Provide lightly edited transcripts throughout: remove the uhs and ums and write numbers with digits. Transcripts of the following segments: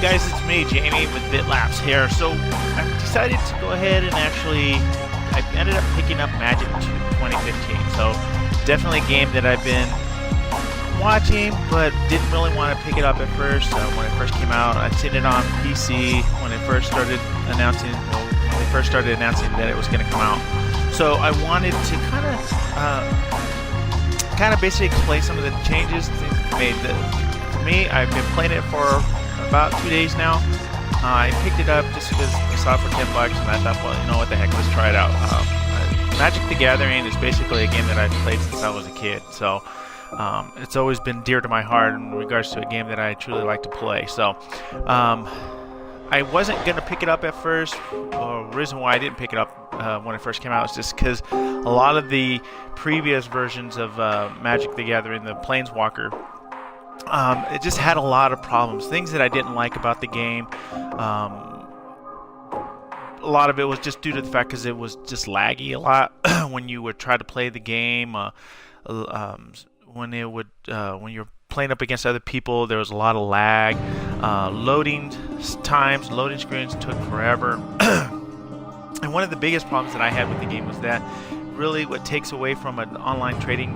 guys, it's me, Jamie, with BitLapse here. So I decided to go ahead and I ended up picking up Magic2015. So definitely a game that I've been watching, but didn't really want to pick it up at first. When it first came out, I'd seen it on PC when it first started announcing, that it was going to come out. So I wanted to kind of basically explain some of the changes, things made. For me, I've been playing it for about 2 days now. I picked it up just because I saw it for $10 and I thought, well, you know what the heck, let's try it out. Magic the Gathering is basically a game that I've played since I was a kid, so it's always been dear to my heart in regards to a game that I truly like to play. So I wasn't going to pick it up at first. The reason why I didn't pick it up when it first came out was just because a lot of the previous versions of Magic the Gathering, the Planeswalker, it just had a lot of problems, things that I didn't like about the game. A lot of it was just due to the fact because it was just laggy a lot when you would try to play the game. When you're playing up against other people, there was a lot of lag. Loading screens took forever. And one of the biggest problems that I had with the game was that really what takes away from an online trading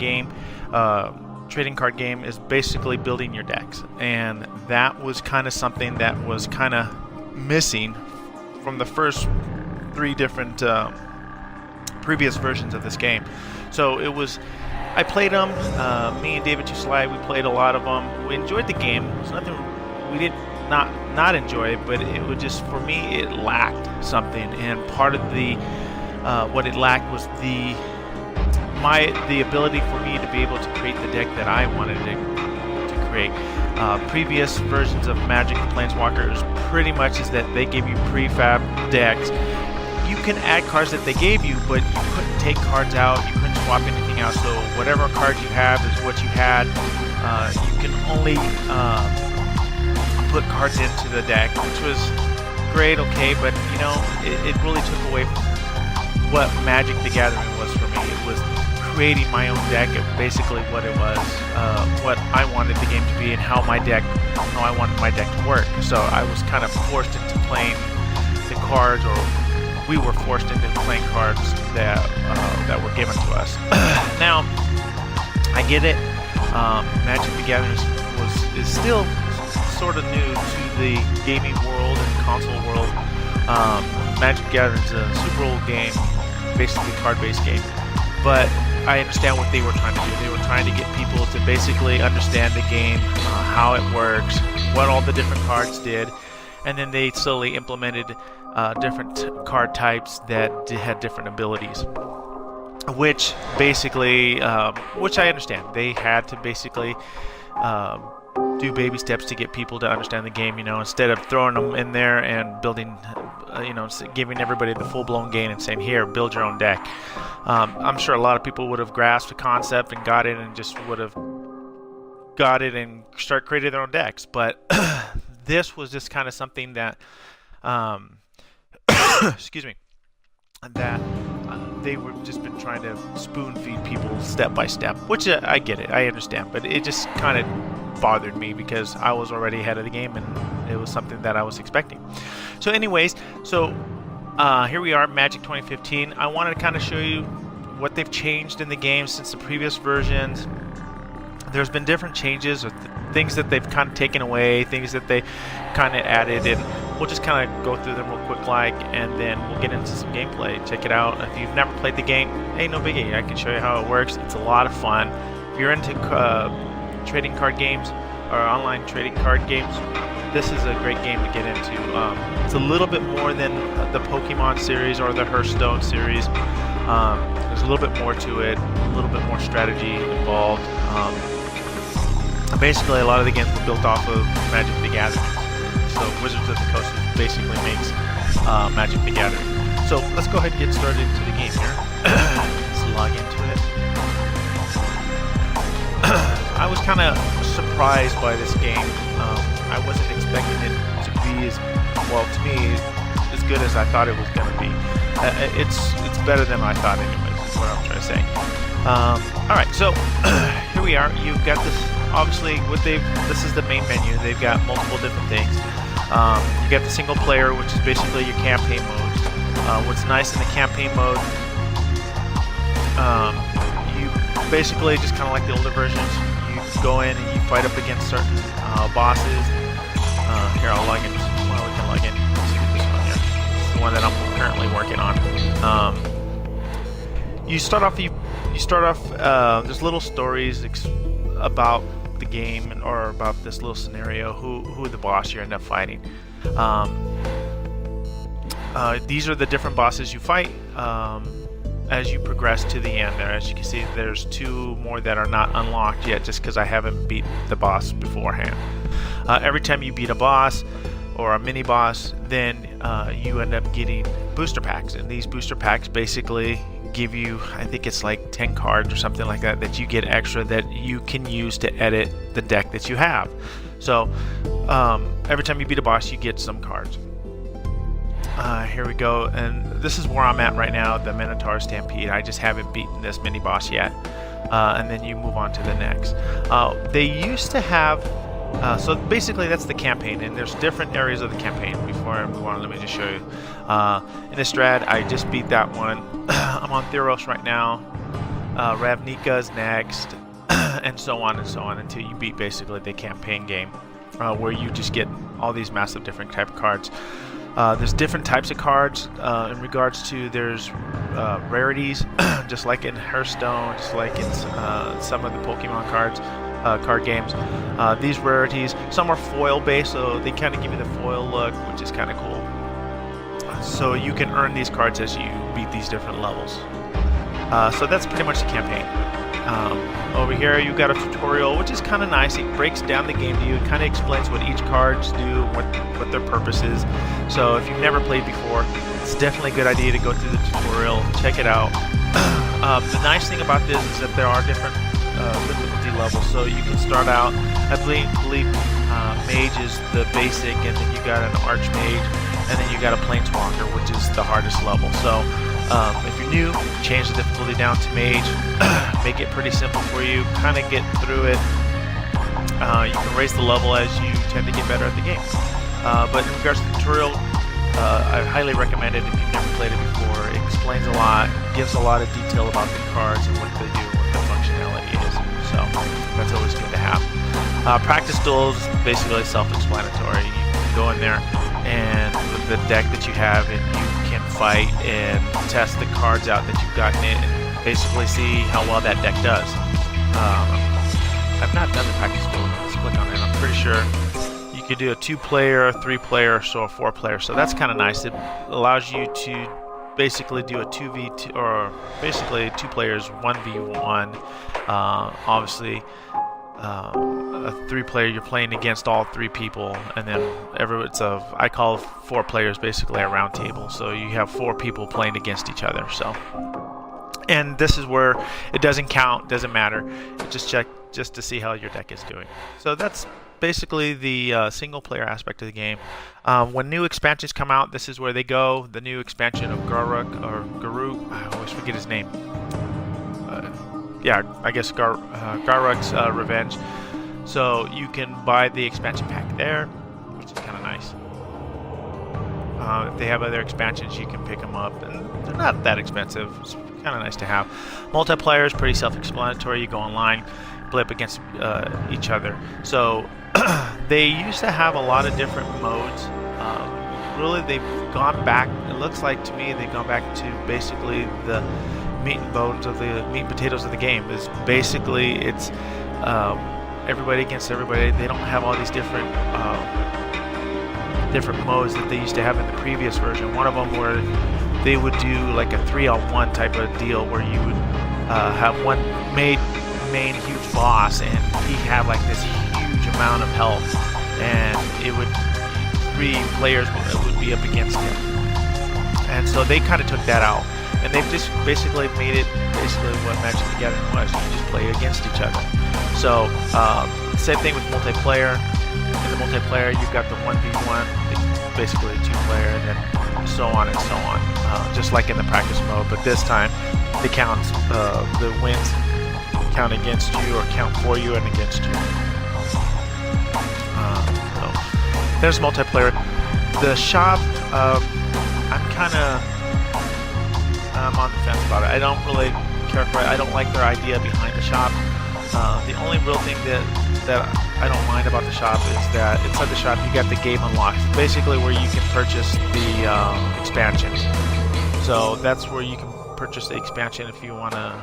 card game is basically building your decks, and that was kind of something that was kind of missing from the first 3 different previous versions of this game. So I played them. Me and David Slide, we played a lot of them. We enjoyed the game. It was nothing we did not enjoy, but it would just, for me, it lacked something, and part of the what it lacked was the ability for me to be able to create the deck that I wanted to create. Previous versions of Magic the Planeswalkers pretty much is that they give you prefab decks. You can add cards that they gave you, but you couldn't take cards out, you couldn't swap anything out, so whatever cards you have is what you had. You can only put cards into the deck, which was great, okay, but you know, it really took away from what Magic the Gathering was for me. It was creating my own deck, basically what it was, what I wanted the game to be, and how I wanted my deck to work. So I was kind of forced into playing the cards, or we were forced into playing cards that were given to us. Now, I get it. Magic the Gathering is still sort of new to the gaming world and console world. Magic the Gathering is a super old game, basically card-based game, but I understand what they were trying to do. They were trying to get people to basically understand the game, how it works, what all the different cards did, and then they slowly implemented different card types that had different abilities, which basically, which I understand. They had to basically do baby steps to get people to understand the game, you know, instead of throwing them in there and building, giving everybody the full-blown game and saying, here, build your own deck. I'm sure a lot of people would have grasped the concept and got it and just would have got it and start creating their own decks, but this was just kind of something that excuse me, that they were just been trying to spoon feed people step by step, which I get it, I understand, but it just kind of bothered me because I was already ahead of the game and it was something that I was expecting. So anyways, here we are, Magic 2015. I wanted to kind of show you what they've changed in the game since the previous versions. There's been different changes with things that they've kind of taken away, things that they kind of added, and we'll just kind of go through them real quick and then we'll get into some gameplay. Check it out. If you've never played the game, hey, no biggie, I can show you how it works. It's a lot of fun. If you're into trading card games or online trading card games, this is a great game to get into. It's a little bit more than the Pokemon series or the Hearthstone series. There's a little bit more to it, a little bit more strategy involved. Basically, a lot of the games were built off of Magic the Gathering. So Wizards of the Coast basically makes Magic the Gathering. So let's go ahead and get started into the game here. Let's log into it. I was kind of surprised by this game. I wasn't expecting it to be as, well, to me, as good as I thought it was going to be. It's better than I thought anyways, is what I'm trying to say. Alright, so here we are. You've got this, obviously, this is the main menu. They've got multiple different things. You get the single player, which is basically your campaign mode. What's nice in the campaign mode, you basically just kind of like the older versions. You go in and you fight up against certain bosses. Here, I'll log in. Well, we can log in. Let's get this one here. This is the one that I'm currently working on. You start off. There's little stories about the game or about this little scenario. Who the boss you end up fighting. These are the different bosses you fight as you progress to the end there. As you can see, there's 2 more that are not unlocked yet just because I haven't beat the boss beforehand. Every time you beat a boss or a mini boss, then you end up getting booster packs, and these booster packs basically give you, I think it's like 10 cards or something like that that you get extra that you can use to edit the deck that you have. So every time you beat a boss, you get some cards. Here we go, and this is where I'm at right now, the Minotaur Stampede. I just haven't beaten this mini boss yet, and then you move on to the next. They used to have, so basically that's the campaign, and there's different areas of the campaign. Before I move on, let me just show you. In Estrad, I just beat that one. I'm on Theros right now. Ravnika's next, and so on until you beat basically the campaign game, where you just get all these massive different type of cards. There's different types of cards in regards to there's rarities, just like in Hearthstone, just like in some of the Pokemon card games. These rarities, some are foil based, so they kind of give you the foil look, which is kind of cool. So you can earn these cards as you beat these different levels. So that's pretty much the campaign. Over here you've got a tutorial, which is kind of nice. It breaks down the game to you. It kind of explains what each cards do, what their purpose is. So if you've never played before, it's definitely a good idea to go through the tutorial, check it out. The nice thing about this is that there are different difficulty levels. So you can start out, I believe Mage is the basic, and then you got an Archmage, and then you got a Planeswalker, which is the hardest level. So if you're new, change the difficulty down to Mage, make it pretty simple for you, kind of get through it. You can raise the level as you tend to get better at the game. But in regards to the tutorial, I highly recommend it if you've never played it before. It explains a lot, gives a lot of detail about the cards and what they do, what the functionality is. So that's always good to have. Practice duels, basically self-explanatory. You can go in there and with the deck that you have, and you can fight and test the cards out that you've gotten in and basically see how well that deck does. I've not done the practice duel. Let's click on it. I'm pretty sure you could do a 2-player, a 3-player, so a 4-player. So that's kind of nice. It allows you to basically do a 2v2, or basically 2 players 1v1. Obviously, a 3-player, you're playing against all 3 people, and then I call 4 players basically a round table. So you have 4 people playing against each other. So, and this is where it doesn't count, doesn't matter. Just check just to see how your deck is doing. So that's basically the single player aspect of the game. When new expansions come out, this is where they go. The new expansion of Garuk, I always forget his name. Yeah, I guess Garruk's Revenge. So you can buy the expansion pack there, which is kind of nice. If they have other expansions, you can pick them up, and they're not that expensive. It's kind of nice to have. Multiplayer is pretty self-explanatory. You go online, play up against each other. So they used to have a lot of different modes. Really, they've gone back. It looks like to me they've gone back to basically the meat and bones of the meat and potatoes of the game. Is basically it's everybody against everybody. They don't have all these different modes that they used to have in the previous version. One of them where they would do like a 3-on-1 type of deal where you would have one main huge boss, and he had like this huge amount of health, and it would 3 players would be up against him. And so they kind of took that out, and they've just basically made it basically what Magic the Gathering was. You just play against each other. So same thing with multiplayer. In the multiplayer, you've got the 1v1, it's basically a 2-player, and then so on and so on, just like in the practice mode. But this time, the wins count against you or count for you and against you. So there's multiplayer. The shop, I'm kind of on the fence about it. I don't really care for it. I don't like their idea behind the shop. The only real thing that I don't mind about the shop is that inside the shop you got the game unlocked, basically where you can purchase the expansion. So that's where you can purchase the expansion if you want to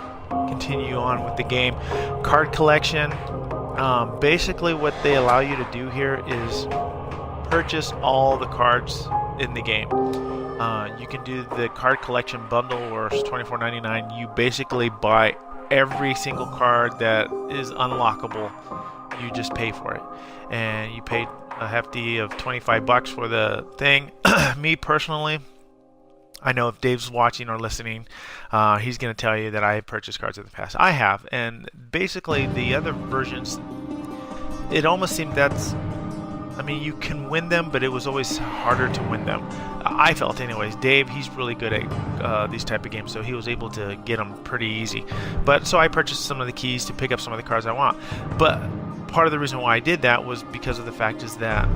continue on with the game. Card collection, basically what they allow you to do here is purchase all the cards in the game. You can do the card collection bundle where it's $24.99. You basically buy every single card that is unlockable. You just pay for it, and you paid a hefty of $25 for the thing. Me personally, I know if Dave's watching or listening, he's going to tell you that I have purchased cards in the past. I have, and basically the other versions, it almost seemed I mean, you can win them, but it was always harder to win them. I felt anyways. Dave, he's really good at these type of games, so he was able to get them pretty easy. But so I purchased some of the keys to pick up some of the cards I want. But part of the reason why I did that was because of the fact is that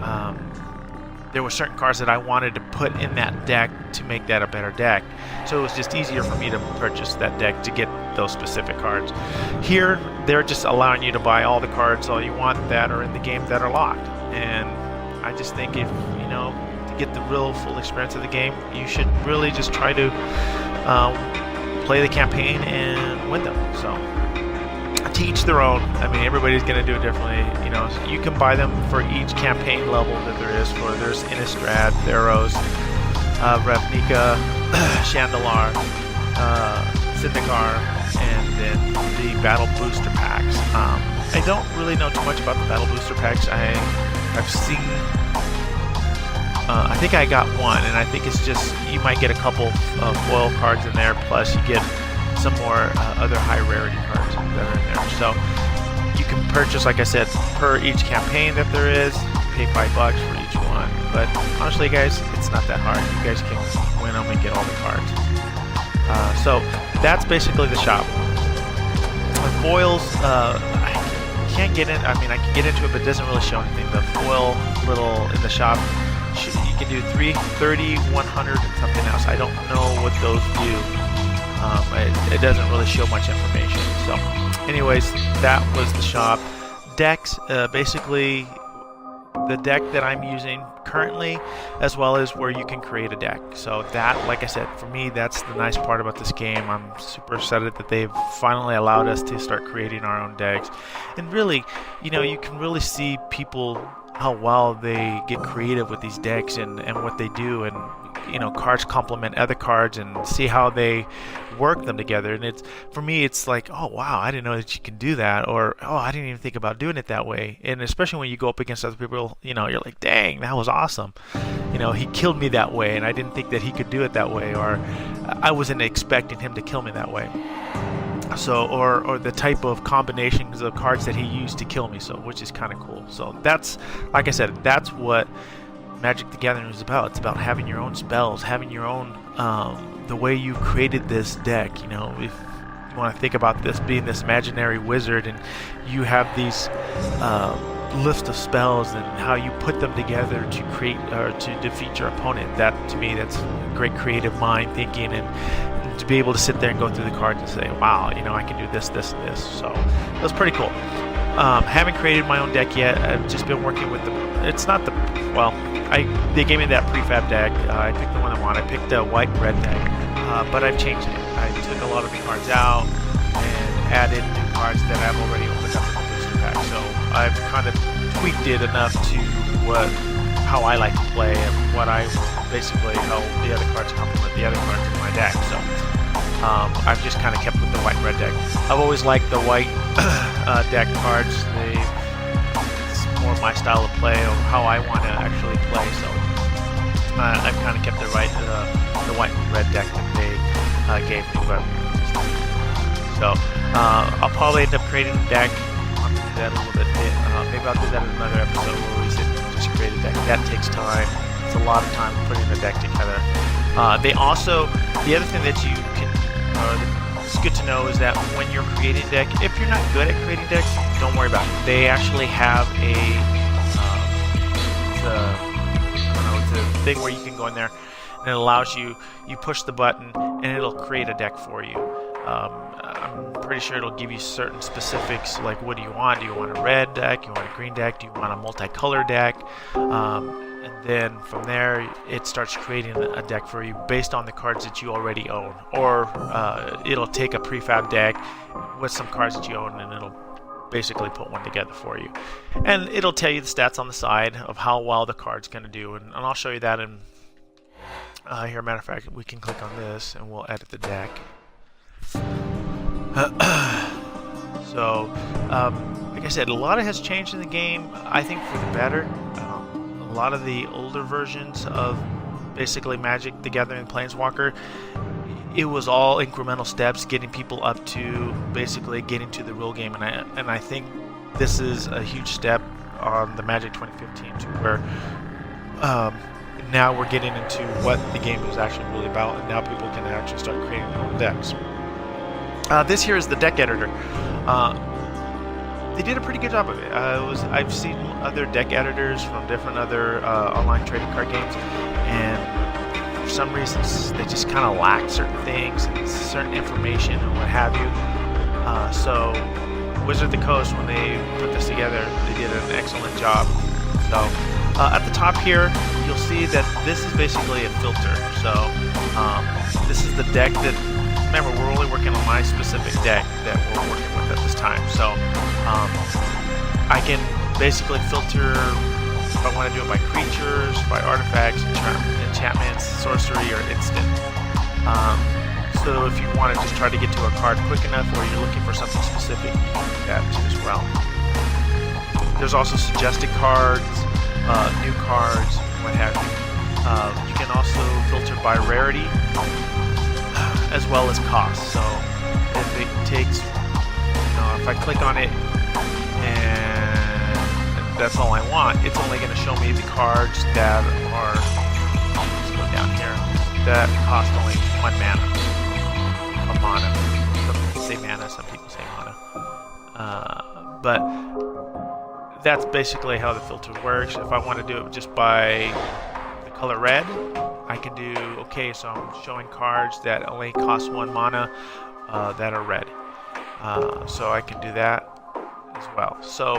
there were certain cards that I wanted to put in that deck to make that a better deck. So it was just easier for me to purchase that deck to get those specific cards. Here, they're just allowing you to buy all the cards all you want that are in the game that are locked. And I just think if, you know, to get the real full experience of the game, you should really just try to play the campaign and win them. So to each their own. I mean, everybody's going to do it differently. You know, you can buy them for each campaign level that there is. There's Innistrad, Theros, Ravnica, Chandelar, Zendikar, and then the Battle Booster Packs. I don't really know too much about the Battle Booster Packs. I've seen, I think I got one, and I think it's just, you might get a couple of foil cards in there, plus you get some more other high rarity cards that are in there. So you can purchase, like I said, per each campaign that there is, pay $5 for each one. But honestly, guys, it's not that hard. You guys can win them and get all the cards. So that's basically the shop. Foils, I can't get in. I mean, I can get into it, but it doesn't really show anything. The foil little in the shop, you can do 3, 30, 100, and something else. I don't know what those do. It doesn't really show much information. So anyways, that was the shop. Decks, basically the deck that I'm using currently, as well as where you can create a deck. So that, like I said, for me, that's the nice part about this game. I'm super excited that they've finally allowed us to start creating our own decks. And really, you know, you can really see people, how well they get creative with these decks and what they do, and you know, cards complement other cards and see how they work them together. And it's, for me, it's like, oh wow, I didn't know that you can do that, or oh, I didn't even think about doing it that way. And especially when you go up against other people, you know, you're like, dang, that was awesome. You know, he killed me that way, and I didn't think that he could do it that way, or I wasn't expecting him to kill me that way. So, or the type of combinations of cards that he used to kill me, so which is kind of cool. So that's, like I said, that's what Magic the Gathering is about. It's about having your own spells, having your own, the way you created this deck. You know, if you want to think about this being this imaginary wizard, and you have these list of spells and how you put them together to create or to defeat your opponent. That, to me, that's great creative mind thinking, and to be able to sit there and go through the cards and say, wow, you know, I can do this, this, and this. So that's pretty cool. Haven't created my own deck yet. I've just been working with it's not the, well, they gave me that prefab deck. I picked the one I want. I picked a white and red deck, but I've changed it. I took a lot of the cards out and added new cards that I've already opened up in the booster pack. So I've kind of tweaked it enough to how I like to play, and what I basically, how the other cards complement the other cards in my deck. So I've just kind of kept with the white and red deck. I've always liked the white deck cards. It's more my style of play, or how I want to actually play. So I've kind of kept the white and red deck that they gave me. But so I'll probably end up creating a deck. I'll have to do that a little bit. Maybe I'll do that in another episode where we sit and just create a deck. That takes time. It's a lot of time putting the deck together. They also, the other thing that you can, it's good to know, is that when you're creating a deck, if you're not good at creating decks, don't worry about it. They actually have thing where you can go in there and it allows you push the button and it'll create a deck for you. I'm pretty sure it'll give you certain specifics, like what do you want? Do you want a red deck? Do you want a green deck? Do you want a multicolor deck? And then from there, it starts creating a deck for you based on the cards that you already own. Or it'll take a prefab deck with some cards that you own and it'll basically put one together for you. And it'll tell you the stats on the side of how well the card's going to do. And I'll show you that in here. Matter of fact, we can click on this and we'll edit the deck. So, like I said, a lot has changed in the game, I think for the better. A lot of the older versions of basically Magic the Gathering Planeswalker, it was all incremental steps getting people up to basically getting to the real game, and I think this is a huge step on the Magic 2015 to where now we're getting into what the game is actually really about, and now people can actually start creating their own decks. This here is the deck editor. They did a pretty good job of it. I've seen other deck editors from different other online trading card games, and for some reasons they just kind of lack certain things and certain information and what have you. So Wizard of the Coast, when they put this together, they did an excellent job. So at the top here, you'll see that this is basically a filter. So this is the deck that, remember, we're only working on my specific deck that we're working with at this time. So I can basically filter if I want to do it by creatures, by artifacts, enchantments, sorcery, or instant. So if you want to just try to get to a card quick enough, or you're looking for something specific, you can do that too as well. There's also suggested cards, new cards, what have you. You can also filter by rarity, as well as cost. So if it takes, if I click on it and that's all I want, it's only going to show me the cards that are, let's go down here, that cost only 1 mana. A mana. Some people say mana, some people say mana. But that's basically how the filter works. If I want to do it just by the color red, I can do, okay, so I'm showing cards that only cost 1 mana that are red. So I can do that as well. So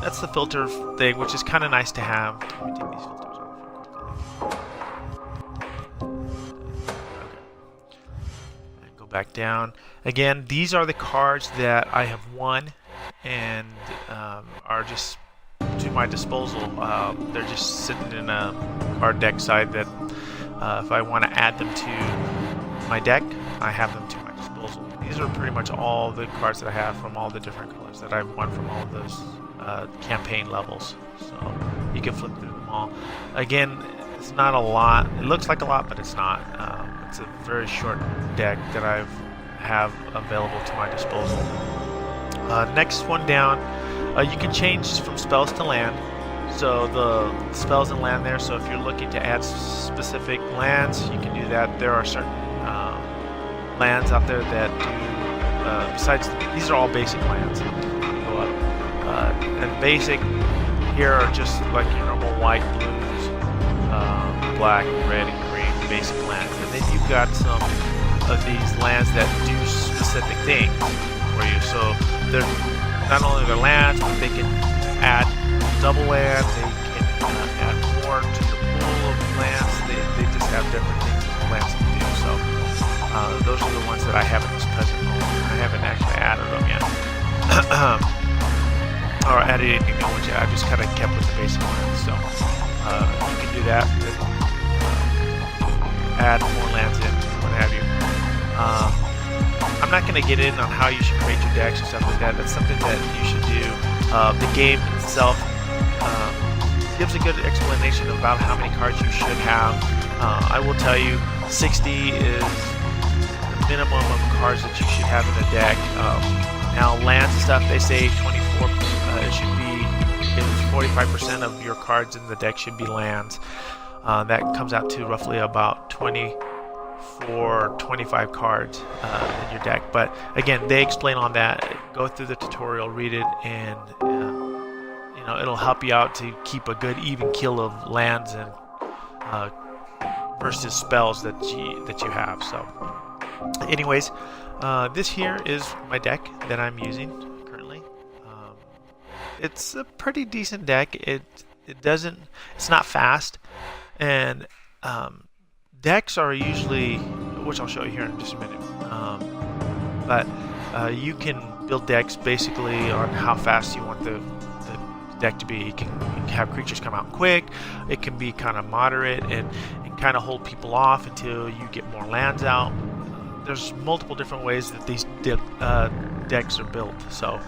that's the filter thing, which is kind of nice to have. Let me take these filters off quickly. Okay. And go back down. Again, these are the cards that I have won and are just to my disposal. They're just sitting in a card deck side that if I want to add them to my deck, I have them to my disposal. These are pretty much all the cards that I have from all the different colors that I've won from all of those campaign levels. So you can flip through them all. Again, it's not a lot. It looks like a lot, but it's not. It's a very short deck that I have available to my disposal. Next one down, you can change from spells to land. So the spells and land there. So if you're looking to add specific lands, you can do that. There are certain lands out there that do, besides, these are all basic lands. Go up. And basic here are just like your normal white, blues, black, red, and green basic lands. And then you've got some of these lands that do specific things for you. So they're not only their lands, but they can add double land, they can add more to the pool of lands. They just have different things that the lands can do. So those are the ones that I have in this present moment. I haven't actually added them yet. Or added anything new ones yet. I've just kind of kept with the basic ones. So you can do that. Add more lands in, what have you. I'm not going to get in on how you should create your decks and stuff like that. That's something that you should do. The game itself gives a good explanation about how many cards you should have. I will tell you, 60 is the minimum of cards that you should have in a deck. Now, lands and stuff, they say 24. It should be 45% of your cards in the deck should be lands. That comes out to roughly about 25 cards in your deck. But again, they explain on that. Go through the tutorial, read it, and it'll help you out to keep a good even kill of lands and versus spells that you have. So, anyways, this here is my deck that I'm using currently. It's a pretty decent deck. It's not fast, and decks are usually, which I'll show you here in just a minute. But you can build decks basically on how fast you want the deck to be. You can have creatures come out quick. It can be kind of moderate and kind of hold people off until you get more lands out. There's multiple different ways that these decks are built. So,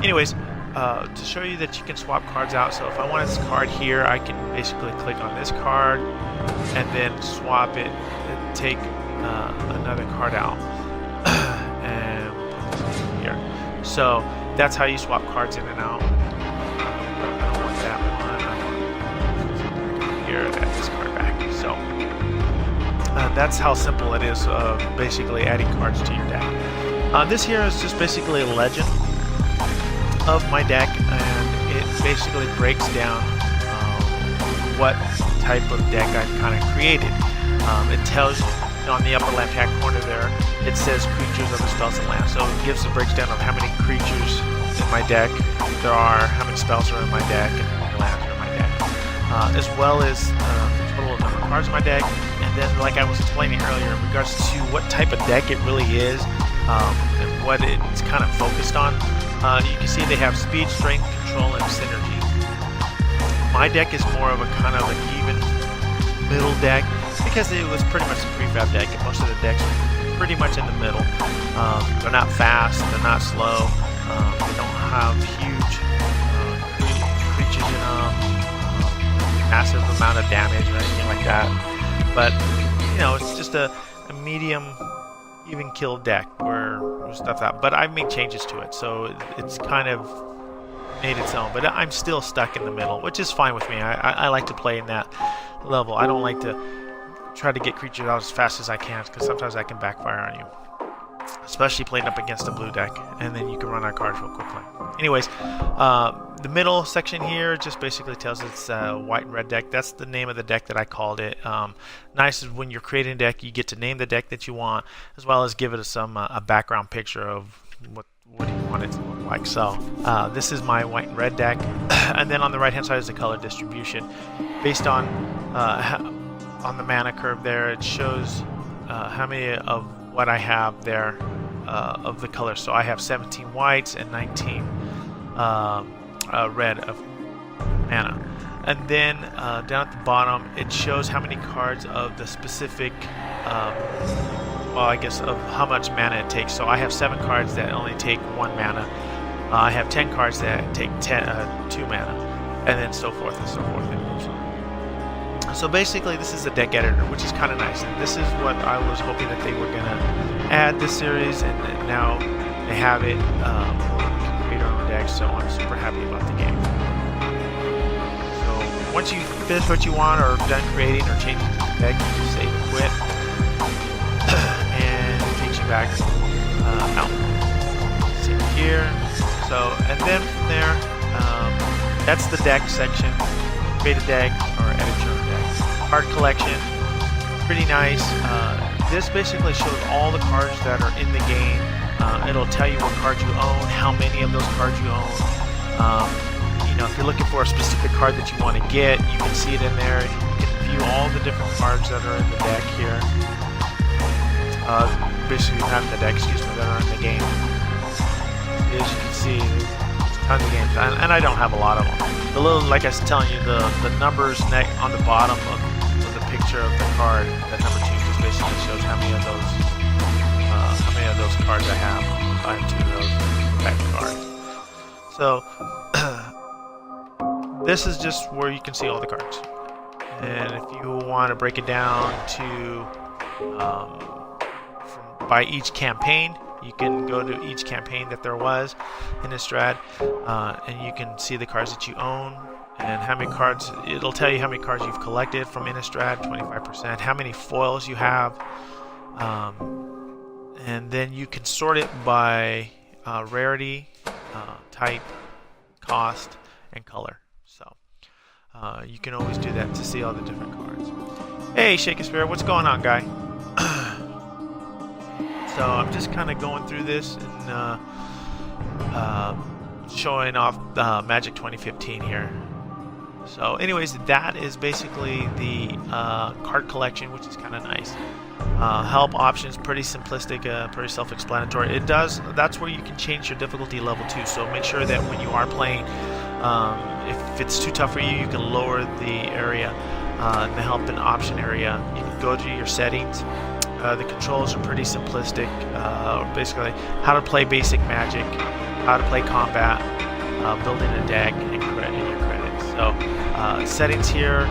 anyways, to show you that you can swap cards out. So if I want this card here, I can basically click on this card and then swap it and take another card out and put this here. So that's how you swap cards in and out. I don't want that one. I want here, add this card back. So that's how simple it is, basically adding cards to your deck. This here is just basically a legend of my deck, and it basically breaks down what type of deck I've kind of created. It tells you on the upper left hand corner there, it says creatures, other spells, and lands. So it gives a breakdown of how many creatures in my deck there are, how many spells are in my deck, and how many lands are in my deck, as well as the total number of cards in my deck. And then, like I was explaining earlier, in regards to what type of deck it really is, and what it's kind of focused on, you can see they have speed, strength, control, and synergy. My deck is more of a kind of an even middle deck because it was pretty much a prefab deck, and most of the decks are pretty much in the middle. They're not fast, they're not slow, they don't have huge creatures in them, massive amount of damage or anything like that. But you know, it's just a medium even kill deck where stuff out. But I've made changes to it, so it's kind of made its own. But I'm still stuck in the middle, which is fine with me. I like to play in that level. I don't like to try to get creatures out as fast as I can, because sometimes that can backfire on you, especially playing up against a blue deck, and then you can run out of cards real quickly. Anyways, the middle section here just basically tells it's a white and red deck. That's the name of the deck that I called it. Nice is when you're creating a deck, you get to name the deck that you want, as well as give it a background picture of what you want it to look like. So this is my white and red deck, and then on the right hand side is the color distribution. Based on the mana curve there, it shows how many of what I have there of the colors. So I have 17 whites and 19 red of mana. And then down at the bottom, it shows how many cards of the specific, well, I guess of how much mana it takes. So I have 7 cards that only take 1 mana. I have 10 cards that take 2 mana, and then so forth and so forth. And so on. So basically, this is a deck editor, which is kind of nice. And this is what I was hoping that they were going to add this series, and now they have it. We can create our own deck, so I'm super happy about the game. So once you finish what you want, or done creating or changing the deck, you just save and quit, and it takes you back out. See here. So, and then from there, that's the deck section. Create a deck or edit your own deck. Card collection, pretty nice. This basically shows all the cards that are in the game. It'll tell you what cards you own, how many of those cards you own. You know, if you're looking for a specific card that you want to get, you can see it in there. You can view all the different cards that are in the deck here. Basically, not in the deck, excuse me, that are in the game. As you can see, there's tons of games, and I don't have a lot of them. The little, like I was telling you, the numbers on the bottom of the picture of the card, that number 2 just basically shows how many of those cards I have. I have 2 of those type of cards. So this is just where you can see all the cards. And if you want to break it down to by each campaign, you can go to each campaign that there was in Innistrad, and you can see the cards that you own and how many cards. It'll tell you how many cards you've collected from Innistrad, 25%, how many foils you have, and then you can sort it by rarity, type, cost, and color. So you can always do that to see all the different cards. Hey, Shakespeare, what's going on, guy? So I'm just kind of going through this and showing off Magic2015 here. So anyways, that is basically the card collection, which is kind of nice. Help options, pretty simplistic, pretty self-explanatory. That's where you can change your difficulty level too. So make sure that when you are playing, if it's too tough for you, you can lower the area, the help and option area. You can go to your settings. The controls are pretty simplistic. Basically, how to play basic Magic, how to play combat, building a deck, and your credits. So settings here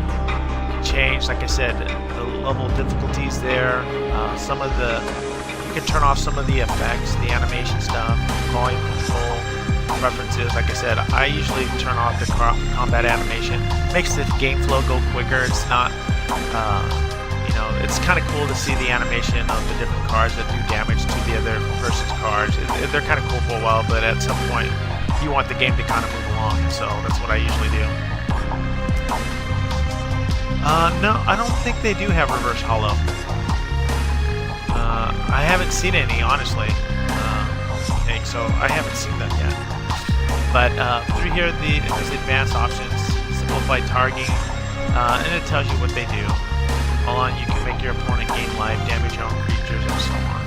change. Like I said, the level of difficulties there. You can turn off some of the effects, the animation stuff, volume control, preferences. Like I said, I usually turn off the combat animation. Makes the game flow go quicker. It's not. It's kind of cool to see the animation of the different cards that do damage to the other person's cards. They're kind of cool for a while, but at some point you want the game to kind of move along, so that's what I usually do. No, I don't think they do have reverse holo. I haven't seen any, honestly. So I haven't seen that yet. But through here, there's advanced options, simplified targeting, and it tells you what they do. You can make your opponent gain life, damage your own creatures, and so on.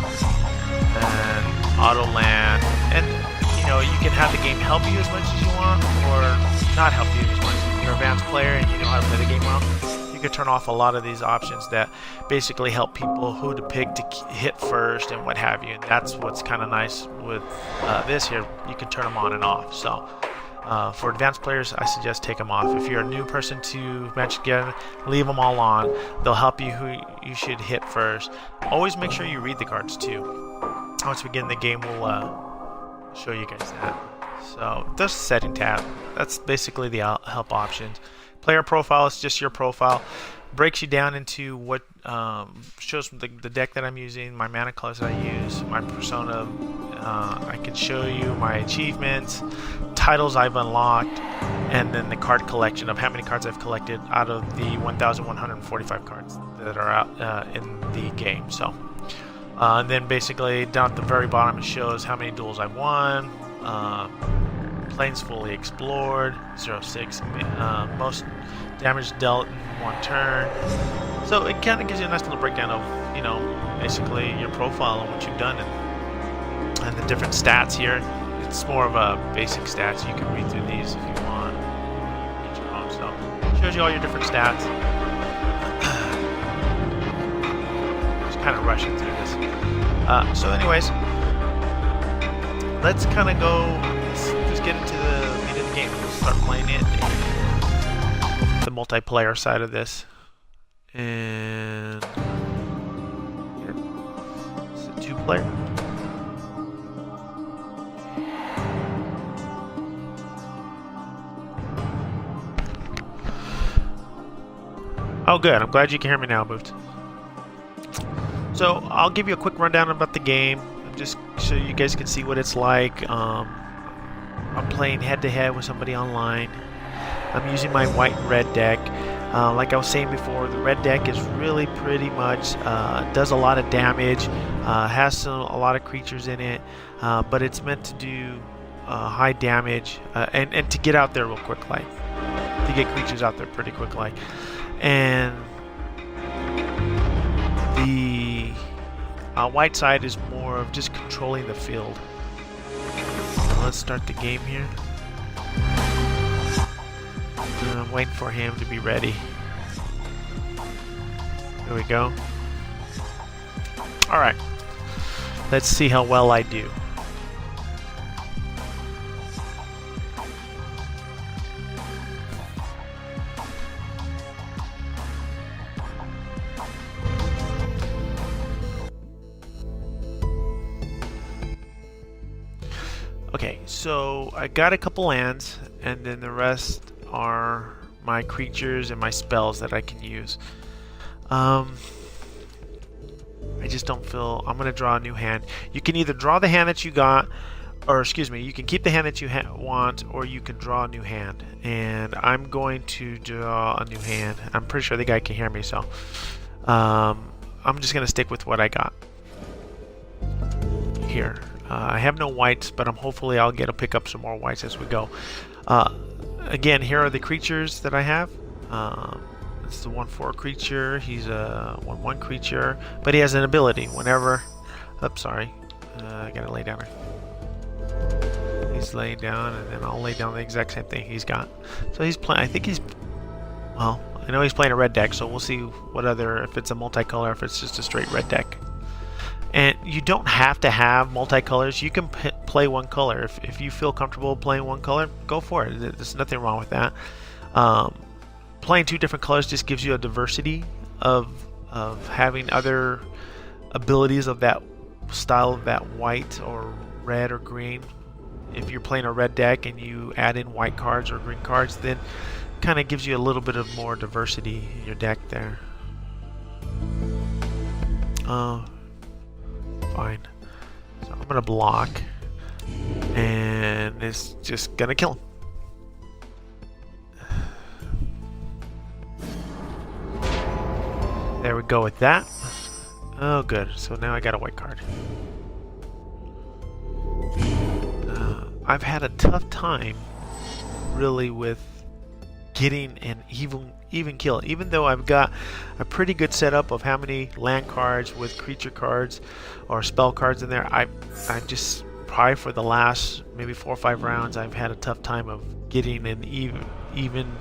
And auto land, and you can have the game help you as much as you want, or not help you as much. If you're an advanced player and you know how to play the game well, you can turn off a lot of these options that basically help people who to pick to hit first and what have you. And that's what's kind of nice with this here. You can turn them on and off. So. For advanced players, I suggest take them off. If you're a new person to Magic again, leave them all on. They'll help you who you should hit first. Always make sure you read the cards too. Once we get in the game, we'll show you guys that. So this setting tab, that's basically the help options. Player profile is just your profile. Breaks you down into what shows the deck that I'm using, my mana colors that I use, my persona. I can show you my achievements, titles I've unlocked, and then the card collection of how many cards I've collected out of the 1,145 cards that are out in the game. So, and then basically down at the very bottom it shows how many duels I've won, planes fully explored, 0.6, most damage dealt in one turn. So it kind of gives you a nice little breakdown of, basically your profile and what you've done and the different stats here. It's more of a basic stats. You can read through these if you want. Get your own. So it shows you all your different stats. Just kind of rushing through this. So anyways, let's kind of go. Let's just get into the meat of the game. We'll start playing it. The multiplayer side of this. And here. It's a 2-player. Oh good, I'm glad you can hear me now, Boot. So I'll give you a quick rundown about the game, just so you guys can see what it's like. I'm playing head-to-head with somebody online. I'm using my white and red deck. Like I was saying before, the red deck is really pretty much, does a lot of damage, has a lot of creatures in it, but it's meant to do high damage and to get out there real quick, like to get creatures out there pretty quick, like. And the white side is more of just controlling the field. So let's start the game here. I'm waiting for him to be ready. Here we go. Alright. Let's see how well I do. Okay, so I got a couple lands, and then the rest are my creatures and my spells that I can use. I just don't feel... I'm going to draw a new hand. You can either draw the hand that you got, or excuse me, you can keep the hand that you want, or you can draw a new hand. And I'm going to draw a new hand. I'm pretty sure the guy can hear me, so I'm just going to stick with what I got here. I have no whites, but hopefully I'll get to pick up some more whites as we go. Again, here are the creatures that I have. It's the 1/4 creature. He's a 1/1 creature, but he has an ability whenever. Oops, sorry. I gotta lay down. He's laying down, and then I'll lay down the exact same thing he's got. So he's playing. I think he's. Well, I know he's playing a red deck, so we'll see what other. If it's a multicolor, if it's just a straight red deck. And you don't have to have multicolors. You can play one color. If you feel comfortable playing one color, go for it. There's nothing wrong with that. Playing two different colors just gives you a diversity of having other abilities of that style, of that white or red or green. If you're playing a red deck and you add in white cards or green cards, then kind of gives you a little bit of more diversity in your deck there. Fine. So I'm gonna block, and it's just gonna kill him. There we go with that. Oh, good. So now I got a white card. I've had a tough time, really, with getting an even kill. Even though I've got a pretty good setup of how many land cards with creature cards or spell cards in there, I just probably for the last maybe 4 or 5 rounds, I've had a tough time of getting an even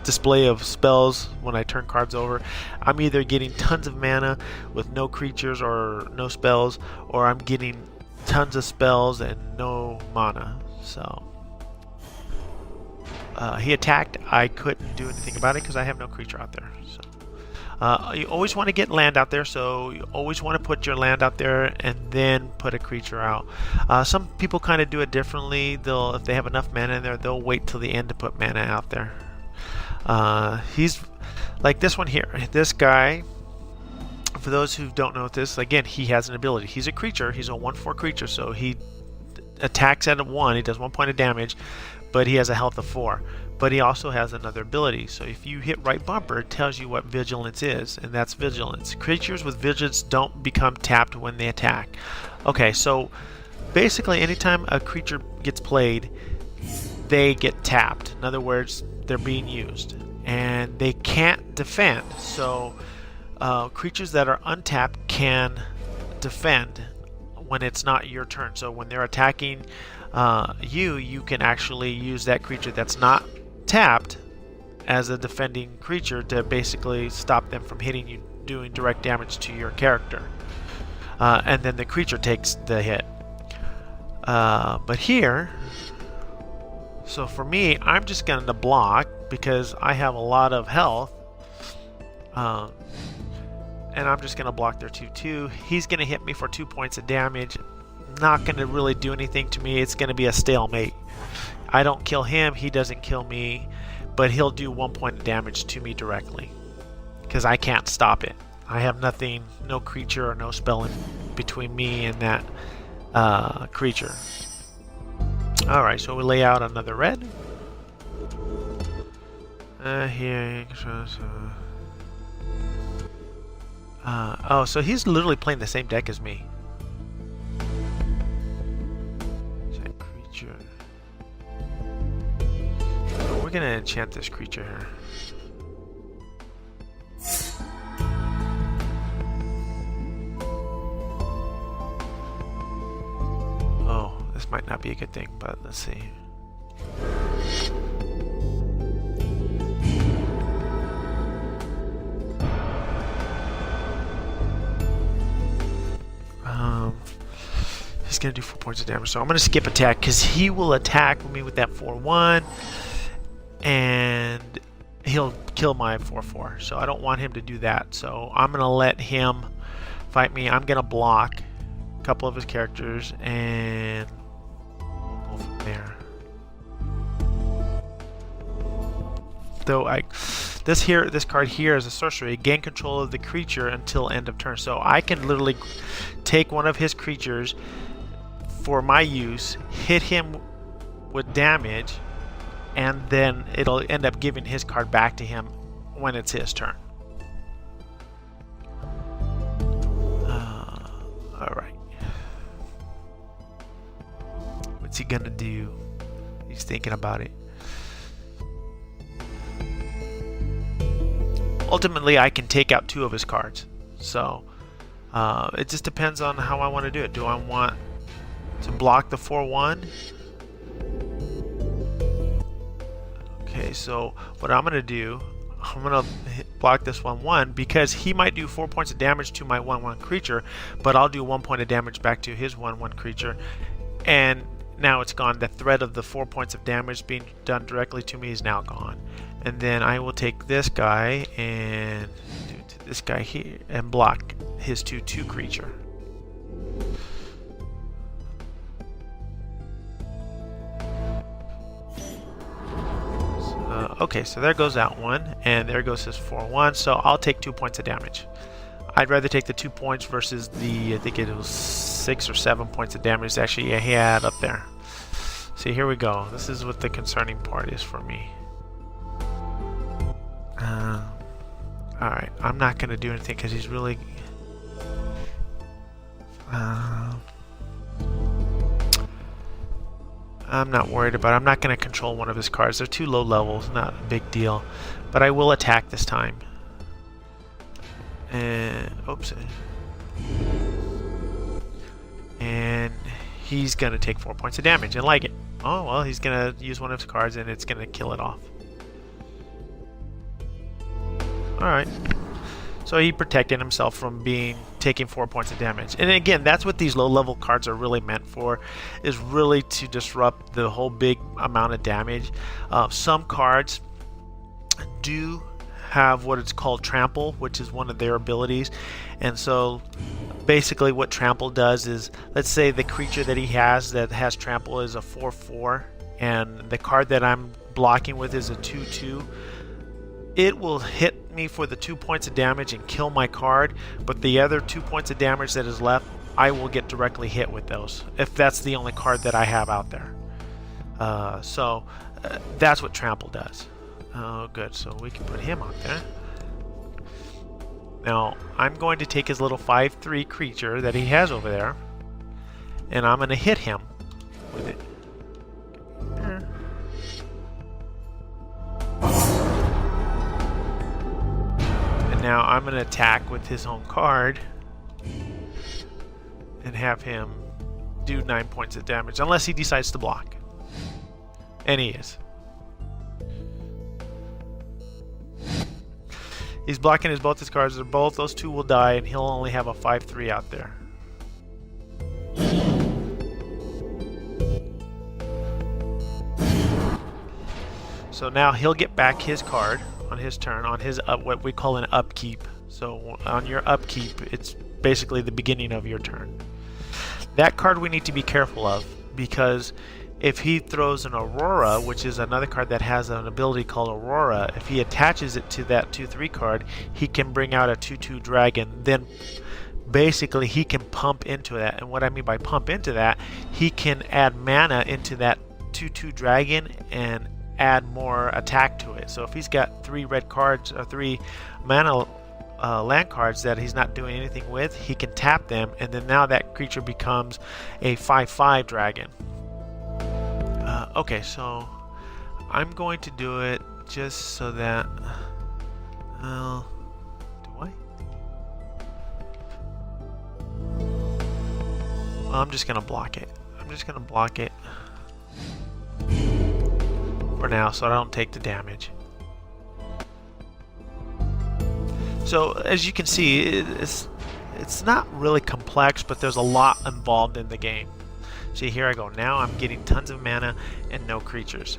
display of spells when I turn cards over. I'm either getting tons of mana with no creatures or no spells, or I'm getting tons of spells and no mana. So he attacked. I couldn't do anything about it because I have no creature out there. So you always want to get land out there, so you always want to put your land out there and then put a creature out. Some people kind of do it differently. If they have enough mana in there, they'll wait till the end to put mana out there. He's like this one here. This guy, for those who don't know this, again, he has an ability. He's a creature. He's a 1/4 creature, so he attacks at 1. He does 1 point of damage, but he has a health of 4. But he also has another ability. So if you hit right bumper, it tells you what vigilance is, and that's vigilance. Creatures with vigilance don't become tapped when they attack. Okay, so basically anytime a creature gets played, they get tapped. In other words, they're being used, and they can't defend. So creatures that are untapped can defend when it's not your turn. So when they're attacking you can actually use that creature that's not tapped as a defending creature to basically stop them from hitting you, doing direct damage to your character. And then the creature takes the hit. But here, so for me, I'm just going to block because I have a lot of health. And I'm just going to block their 2/2. He's going to hit me for 2 points of damage. Not going to really do anything to me. It's going to be a stalemate. I don't kill him, he doesn't kill me, but he'll do 1 point of damage to me directly because I can't stop it. I have nothing, no creature or no spell in between me and that creature. Alright, so we lay out another red. Here. Oh, so he's literally playing the same deck as me. Enchant creature. So we're gonna enchant this creature here. Oh, this might not be a good thing, but let's see. He's going to do 4 points of damage, so I'm going to skip attack because he will attack me with that 4/1 and he'll kill my 4/4, so I don't want him to do that. So I'm going to let him fight me. I'm going to block a couple of his characters and go from there. Though this card here is a sorcery. Gain control of the creature until end of turn. So I can literally take one of his creatures, for my use, hit him with damage, and then it'll end up giving his card back to him when it's his turn. Alright. What's he gonna do? He's thinking about it. Ultimately, I can take out 2 of his cards. So, it just depends on how I want to do it. Do I want to block the 4/1? Okay, so what I'm going to do, I'm going to block this 1/1 because he might do 4 points of damage to my 1/1 creature, but I'll do 1 point of damage back to his 1/1 creature. And now it's gone. The threat of the 4 points of damage being done directly to me is now gone. And then I will take this guy and do it to this guy here and block his 2/2 creature. Okay, so there goes that one, and there goes his 4/1. So I'll take 2 points of damage. I'd rather take the 2 points versus the, I think it was 6 or 7 points of damage actually he had up there. See, here we go. This is what the concerning part is for me. Alright, I'm not going to do anything because he's really... I'm not worried about it. I'm not going to control one of his cards. They're too low levels, not a big deal. But I will attack this time. And oops. And he's going to take 4 points of damage and like it. Oh, well, he's going to use one of his cards and it's going to kill it off. Alright. So he protected himself from taking 4 points of damage. And again, that's what these low level cards are really meant for, is really to disrupt the whole big amount of damage. Some cards do have what it's called trample, which is one of their abilities. And so basically what trample does is, let's say the creature that he has that has trample is a 4/4 and the card that I'm blocking with is a 2/2. It will hit me for the 2 points of damage and kill my card, but the other 2 points of damage that is left, I will get directly hit with those, if that's the only card that I have out there. That's what trample does. Oh, good. So we can put him out there. Now, I'm going to take his little 5/3 creature that he has over there, and I'm going to hit him with it. And now I'm going to attack with his own card and have him do 9 points of damage, unless he decides to block. And he is. He's blocking both his cards. Those 2 will die, and he'll only have a 5/3 out there. So now he'll get back his card on his turn, on his what we call an upkeep. So on your upkeep, it's basically the beginning of your turn. That card we need to be careful of, because if he throws an Aurora, which is another card that has an ability called Aurora, if he attaches it to that 2/3 card, he can bring out a 2/2 dragon. Then basically he can pump into that. And what I mean by pump into that, he can add mana into that 2/2 dragon and add more attack to it. So if he's got 3 red cards or 3 mana land cards that he's not doing anything with, he can tap them, and then now that creature becomes a 5/5 dragon. Okay, so I'm going to do it just so that do I? Well, I'm just gonna block it. I'm just gonna block it for now so I don't take the damage. So as you can see, it's not really complex, but there's a lot involved in the game. See, here I go. Now I'm getting tons of mana and no creatures.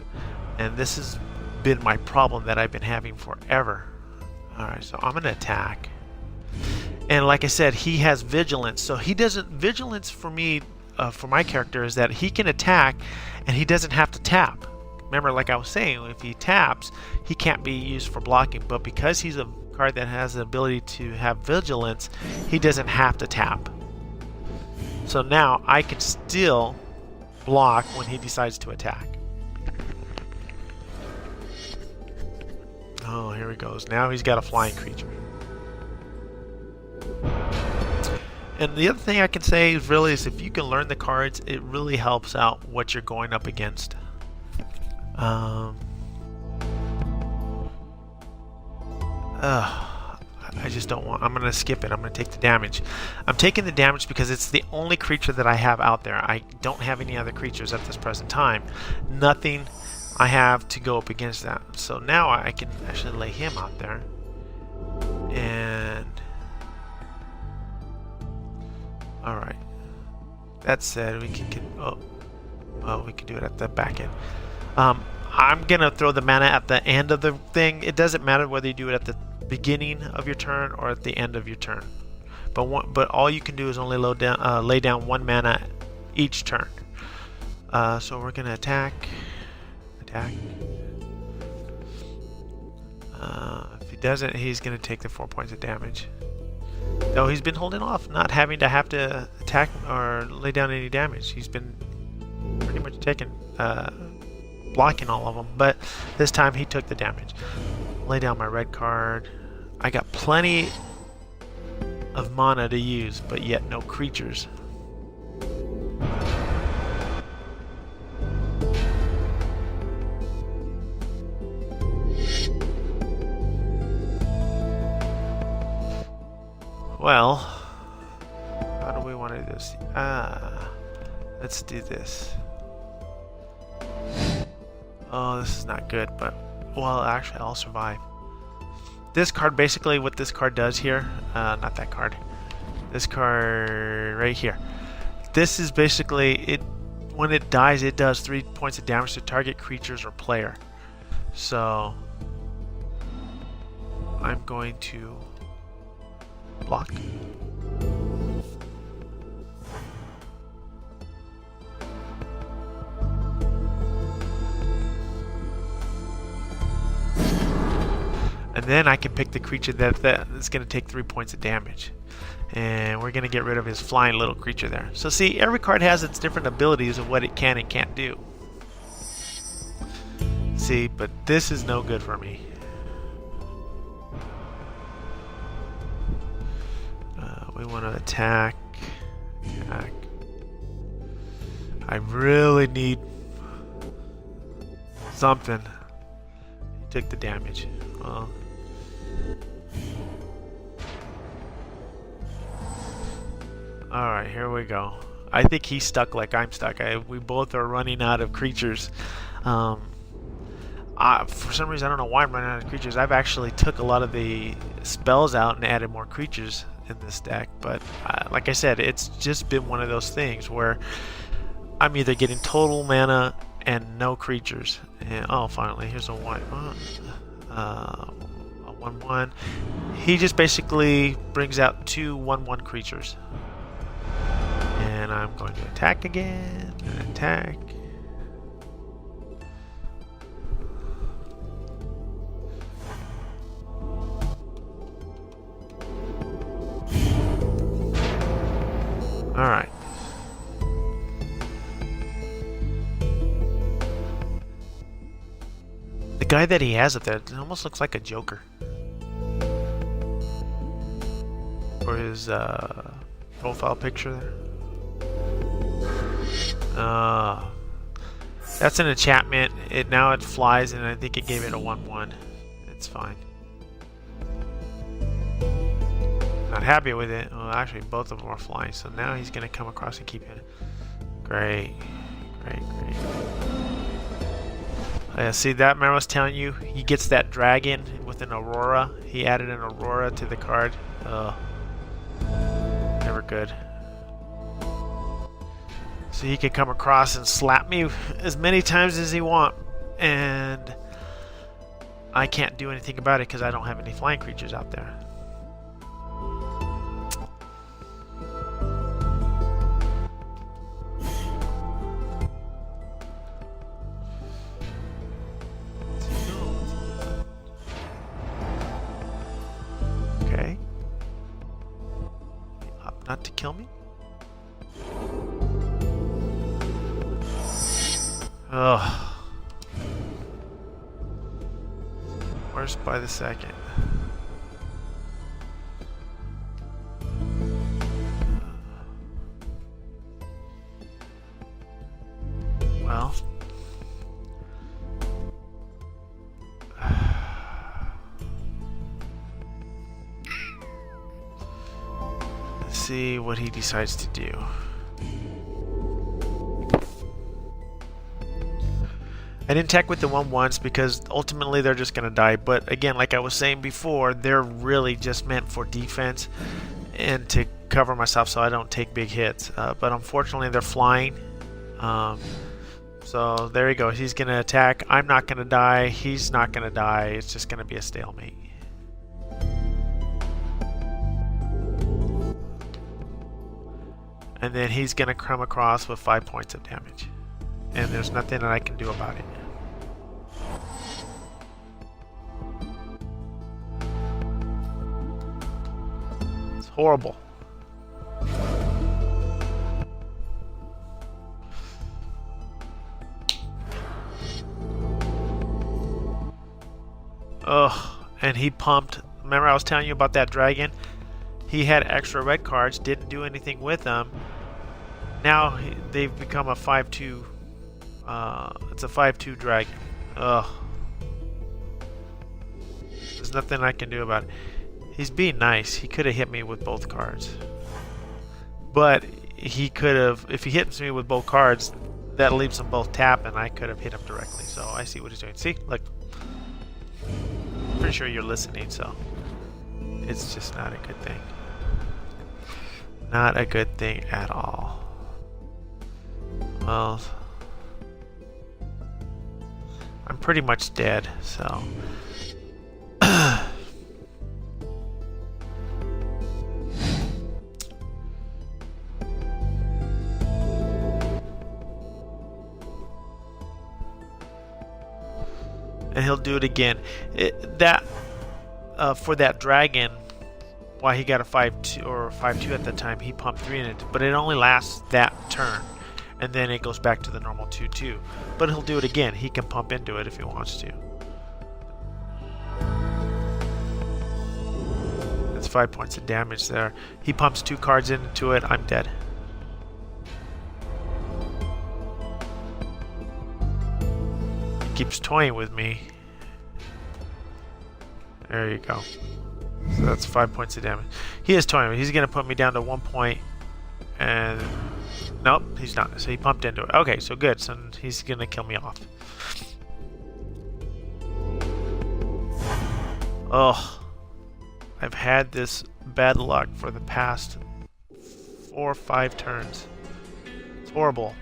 And this has been my problem that I've been having forever. Alright, so I'm going to attack. And like I said, he has vigilance. So he doesn't... Vigilance for me, for my character, is that he can attack and he doesn't have to tap. Remember, like I was saying, if he taps, he can't be used for blocking. But because he's a card that has the ability to have vigilance, he doesn't have to tap. So now I can still block when he decides to attack. Oh, here he goes. Now he's got a flying creature. And the other thing I can say is really is if you can learn the cards, it really helps out what you're going up against. I just don't want... I'm going to skip it. I'm going to take the damage. I'm taking the damage because it's the only creature that I have out there. I don't have any other creatures at this present time. Nothing I have to go up against that. So now I can actually lay him out there. And... Alright. That said, we can... Oh, we can do it at the back end. I'm going to throw the mana at the end of the thing. It doesn't matter whether you do it at the beginning of your turn or at the end of your turn. But all you can do is only lay down 1 mana each turn. So we're going to attack. If he doesn't, he's going to take the 4 points of damage. Though he's been holding off, not having to have to attack or lay down any damage. He's been pretty much taking, blocking all of them. But this time he took the damage. Lay down my red card. I got plenty of mana to use, but yet no creatures. Well, how do we want to do this? Let's do this. Oh, this is not good, but well, actually, I'll survive. This card, basically, what this card does here, not that card. This card right here. This is basically it. When it dies, it does 3 points of damage to target creatures or player. So I'm going to block. And then I can pick the creature that's going to take 3 points of damage. And we're going to get rid of his flying little creature there. So see, every card has its different abilities of what it can and can't do. See, but this is no good for me. We want to attack. I really need something. He took the damage. Well, alright, here we go. I think he's stuck like I'm stuck. We both are running out of creatures. For some reason, I don't know why I'm running out of creatures. I've actually took a lot of the spells out and added more creatures in this deck, but like I said, it's just been one of those things where I'm either getting total mana and no creatures. And oh, finally, here's a white one. A 1/1. He just basically brings out 2 1/1 creatures. And I'm going to attack again. And attack. Alright. The guy that he has up there, it almost looks like a Joker. For his profile picture there. That's an enchantment. Now it flies, and I think it gave it a 1/1. It's fine. Not happy with it. Well, actually, both of them are flying, so now he's going to come across and keep it. Great. See that? Remember I was telling you, he gets that dragon with an aurora. He added an aurora to the card. Never good. So he can come across and slap me as many times as he wants, and I can't do anything about it because I don't have any flying creatures out there. Okay. Not to kill me? Ugh. Worst by the second. Well. Let's see what he decides to do. I didn't tech with the 1/1s because ultimately they're just going to die. But again, like I was saying before, they're really just meant for defense and to cover myself so I don't take big hits. But unfortunately, they're flying. So there he goes. He's going to attack. I'm not going to die. He's not going to die. It's just going to be a stalemate. And then he's going to come across with 5 points of damage. And there's nothing that I can do about it. It's horrible. Ugh, and he pumped. Remember I was telling you about that dragon? He had extra red cards, didn't do anything with them. Now they've become a 5/2. It's a 5/2 dragon. Ugh. There's nothing I can do about it. He's being nice. He could have hit me with both cards. But he could have, if he hits me with both cards, that leaves them both tapped and I could have hit him directly. So I see what he's doing. See? Look. Pretty sure you're listening, so it's just not a good thing. Not a good thing at all. Well, I'm pretty much dead, so and he'll do it again. For that dragon, why he got a 5/2 or 5/2 at the time, he pumped 3 in it, but it only lasts that turn, and then it goes back to the normal 2/2. But he'll do it again. He can pump into it if he wants to. That's 5 points of damage there. He pumps 2 cards into it. I'm dead. He keeps toying with me. There you go. So that's 5 points of damage. He is toying. He's going to put me down to 1 point. And nope, he's not. So he pumped into it. Okay, so good. So he's going to kill me off. Oh, I've had this bad luck for the past 4 or 5 turns. It's horrible.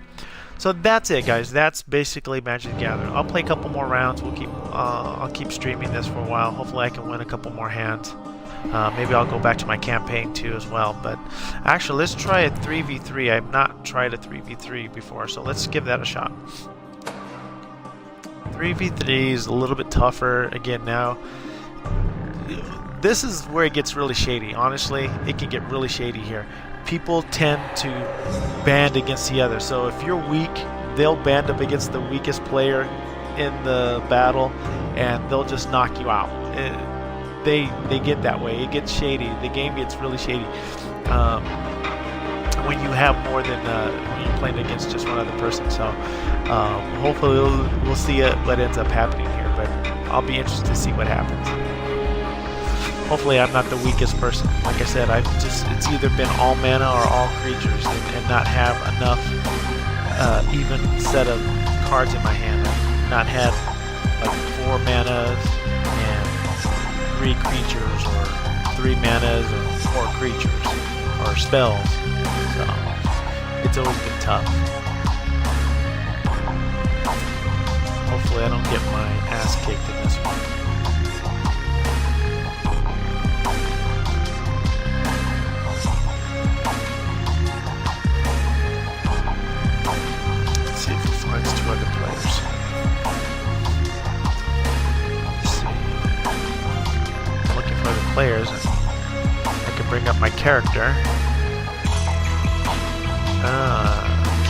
So that's it, guys. That's basically Magic the Gathering. I'll play a couple more rounds. I'll keep streaming this for a while. Hopefully I can win a couple more hands. Maybe I'll go back to my campaign too as well. But actually, let's try a 3v3. I've not tried a 3v3 before, so let's give that a shot. 3v3 is a little bit tougher. Again, now this is where it gets really shady. Honestly, it can get really shady here. People tend to band against the other. So if you're weak, they'll band up against the weakest player in the battle, and they'll just knock you out. They get that way. It gets shady. The game gets really shady when you have more than when you're playing against just one other person. So hopefully we'll see what ends up happening here. But I'll be interested to see what happens. Hopefully I'm not the weakest person. Like I said, it's either been all mana or all creatures and not have enough even set of cards in my hand. I've not had like 4 manas and 3 creatures, or 3 manas and 4 creatures, or spells. So it's always been tough. Hopefully I don't get my ass kicked in this one. Other players. Let's see. I'm looking for other players, and I can bring up my character.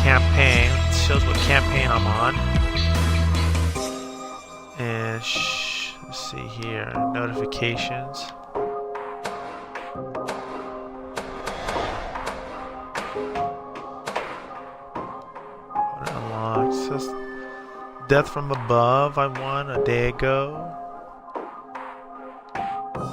Campaign. It shows what campaign I'm on. let's see here, notifications. Unlocked. Says Death from Above. I won a day ago.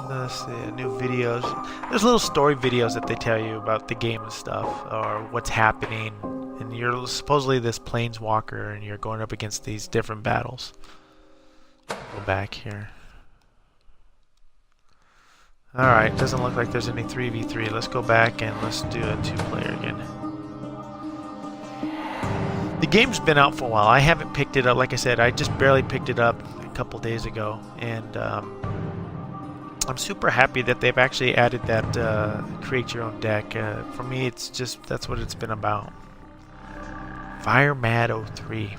Let's see, new videos. There's little story videos that they tell you about the game and stuff, or what's happening. And you're supposedly this planeswalker, and you're going up against these different battles. Go back here. Alright, doesn't look like there's any 3v3. Let's go back and let's do a 2-player again. The game's been out for a while. I haven't picked it up. Like I said, I just barely picked it up a couple days ago. And I'm super happy that they've actually added that create your own deck. For me, it's just, that's what it's been about. FireMad03.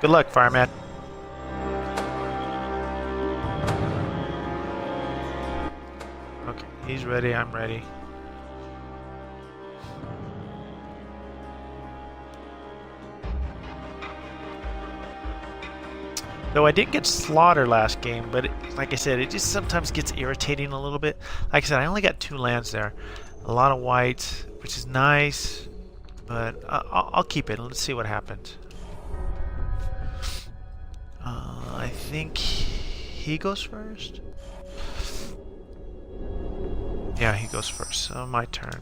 Good luck, FireMad. Okay, he's ready, I'm ready. Though I did get Slaughter last game, but like I said, it just sometimes gets irritating a little bit. Like I said, I only got 2 lands there. A lot of white, which is nice, but I'll keep it. Let's see what happens. I think he goes first. Yeah, he goes first. So my turn.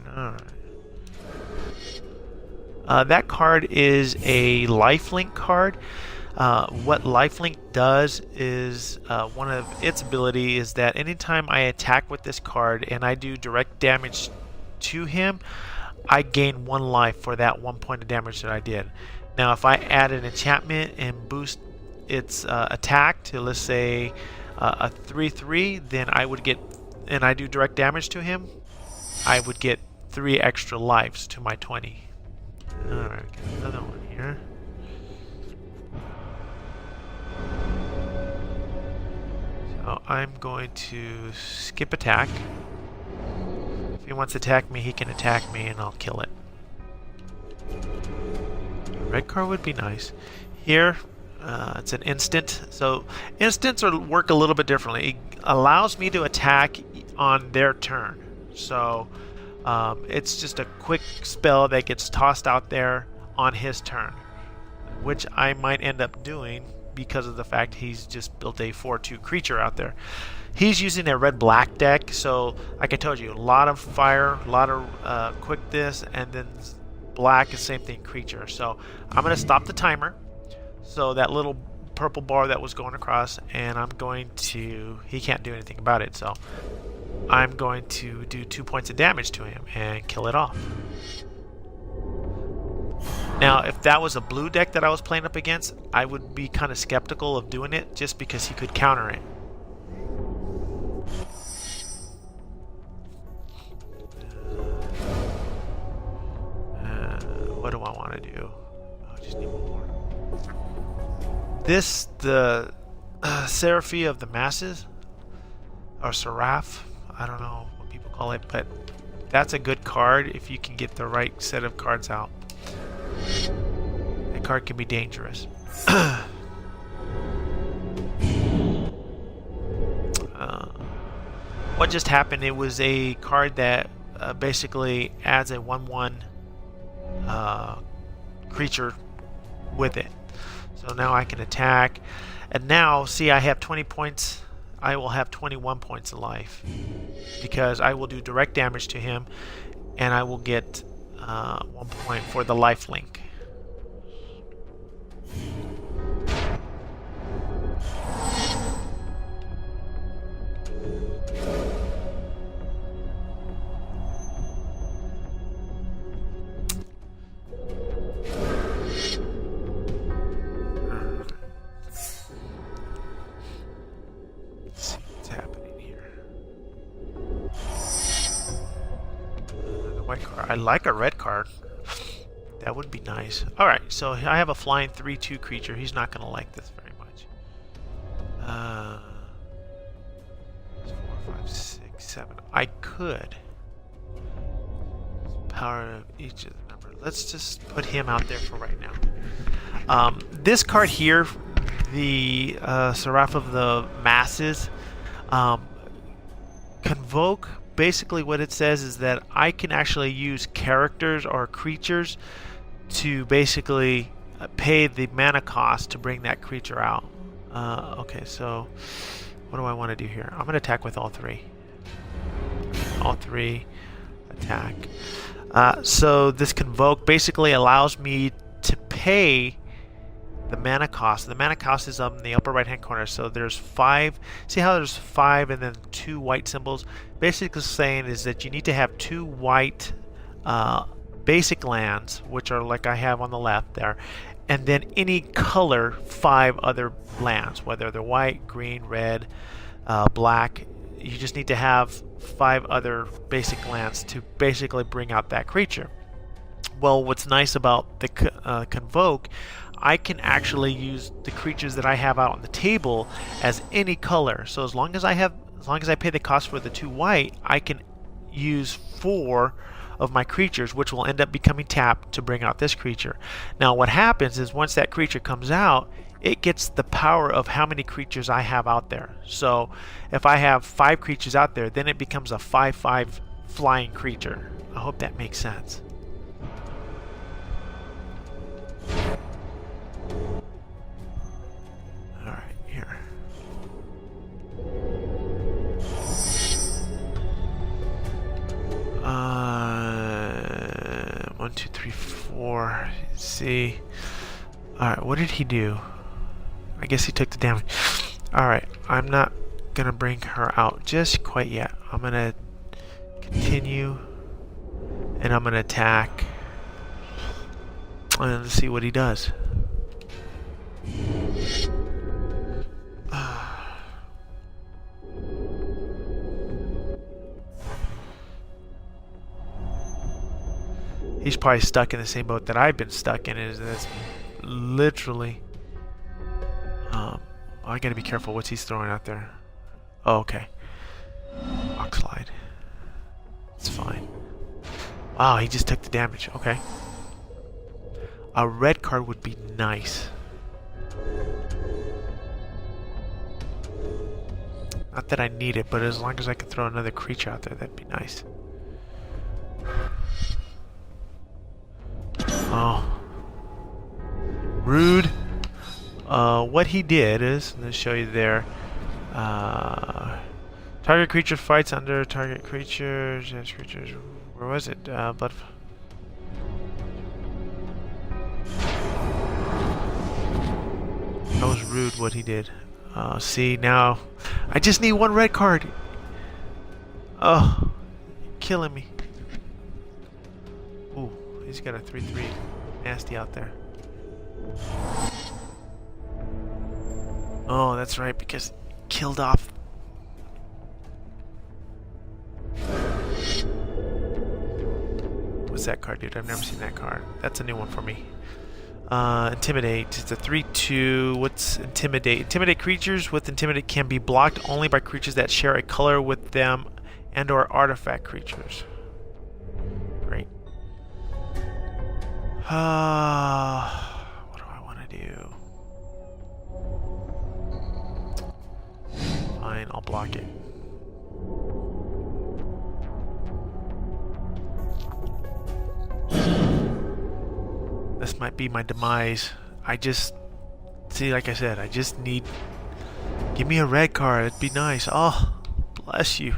Alright. That card is a lifelink card. What lifelink does is one of its ability is that anytime I attack with this card and I do direct damage to him, I gain 1 life for that 1 point of damage that I did. Now if I add an enchantment and boost its attack to, let's say, a 3/3, then I would get, and I do direct damage to him, I would get 3 extra lives to my 20. Alright, another one here. So I'm going to skip attack. If he wants to attack me, he can attack me and I'll kill it. A red card would be nice. Here, it's an instant. So instants work a little bit differently. It allows me to attack on their turn. So it's just a quick spell that gets tossed out there on his turn, which I might end up doing because of the fact he's just built a 4/2 creature out there. He's using a red-black deck, so like I told you, a lot of fire, a lot of quick this, and then black is same thing, creature. So I'm going to stop the timer. So that little purple bar that was going across, and I'm going to, he can't do anything about it, so I'm going to do 2 points of damage to him and kill it off. Now, if that was a blue deck that I was playing up against, I would be kind of skeptical of doing it just because he could counter it. What do I want to do? Oh, I just need one more. This, the Seraphie of the Masses, or Seraph, I don't know what people call it, but that's a good card if you can get the right set of cards out. That card can be dangerous. What just happened, it was a card that basically adds a 1/1 creature with it. So now I can attack, and now see I have 20 points. I will have 21 points of life because I will do direct damage to him, and I will get 1 point for the life link. I like a red card. That would be nice. Alright, so I have a flying 3/2 creature. He's not going to like this very much. 4, 5, 6, 7. I could. Power of each of the number. Let's just put him out there for right now. This card here, the Seraph of the Masses. Convoke, basically what it says is that I can actually use characters or creatures to basically pay the mana cost to bring that creature out. Okay, so what do I want to do here? I'm going to attack with all three. All three attack. So this Convoke basically allows me to pay the mana cost. The mana cost is up in the upper right hand corner. So there's 5. See how there's 5 and then 2 white symbols? Basically saying is that you need to have 2 white basic lands, which are like I have on the left there, and then any color 5 other lands, whether they're white, green, red, black. You just need to have 5 other basic lands to basically bring out that creature. Well, what's nice about the Convoke, I can actually use the creatures that I have out on the table as any color. So as long as I pay the cost for the 2 white, I can use 4 of my creatures, which will end up becoming tapped to bring out this creature. Now what happens is once that creature comes out, it gets the power of how many creatures I have out there. So if I have 5 creatures out there, then it becomes a 5/5 flying creature. I hope that makes sense. Alright, here. One, two, three, 4. Let's see. Alright, what did he do? I guess he took the damage. Alright, I'm not gonna bring her out just quite yet. I'm gonna continue and I'm gonna attack and see what he does. He's probably stuck in the same boat that I've been stuck in. That's literally. I gotta be careful. What's he throwing out there? Oh, okay. Rock slide. It's fine. Wow, he just took the damage. Okay. A red card would be nice. Not that I need it, but as long as I can throw another creature out there, that'd be nice. Oh. Rude. What he did is, let's show you there. Target creature fights under target creatures. Yes, creatures. Where was it? But that was rude what he did. See, now I just need 1 red card. Oh, you're killing me. Ooh, he's got a 3/3. Nasty out there. Oh, that's right, because he killed off. What's that card, dude? I've never seen that card. That's a new one for me. Intimidate. It's a 3/2. What's Intimidate? Intimidate creatures with Intimidate can be blocked only by creatures that share a color with them and or artifact creatures. Great. What do I want to do? Fine, I'll block it. This might be my demise. I just... See, like I said, I just need... Give me a red card. It'd be nice. Oh, bless you.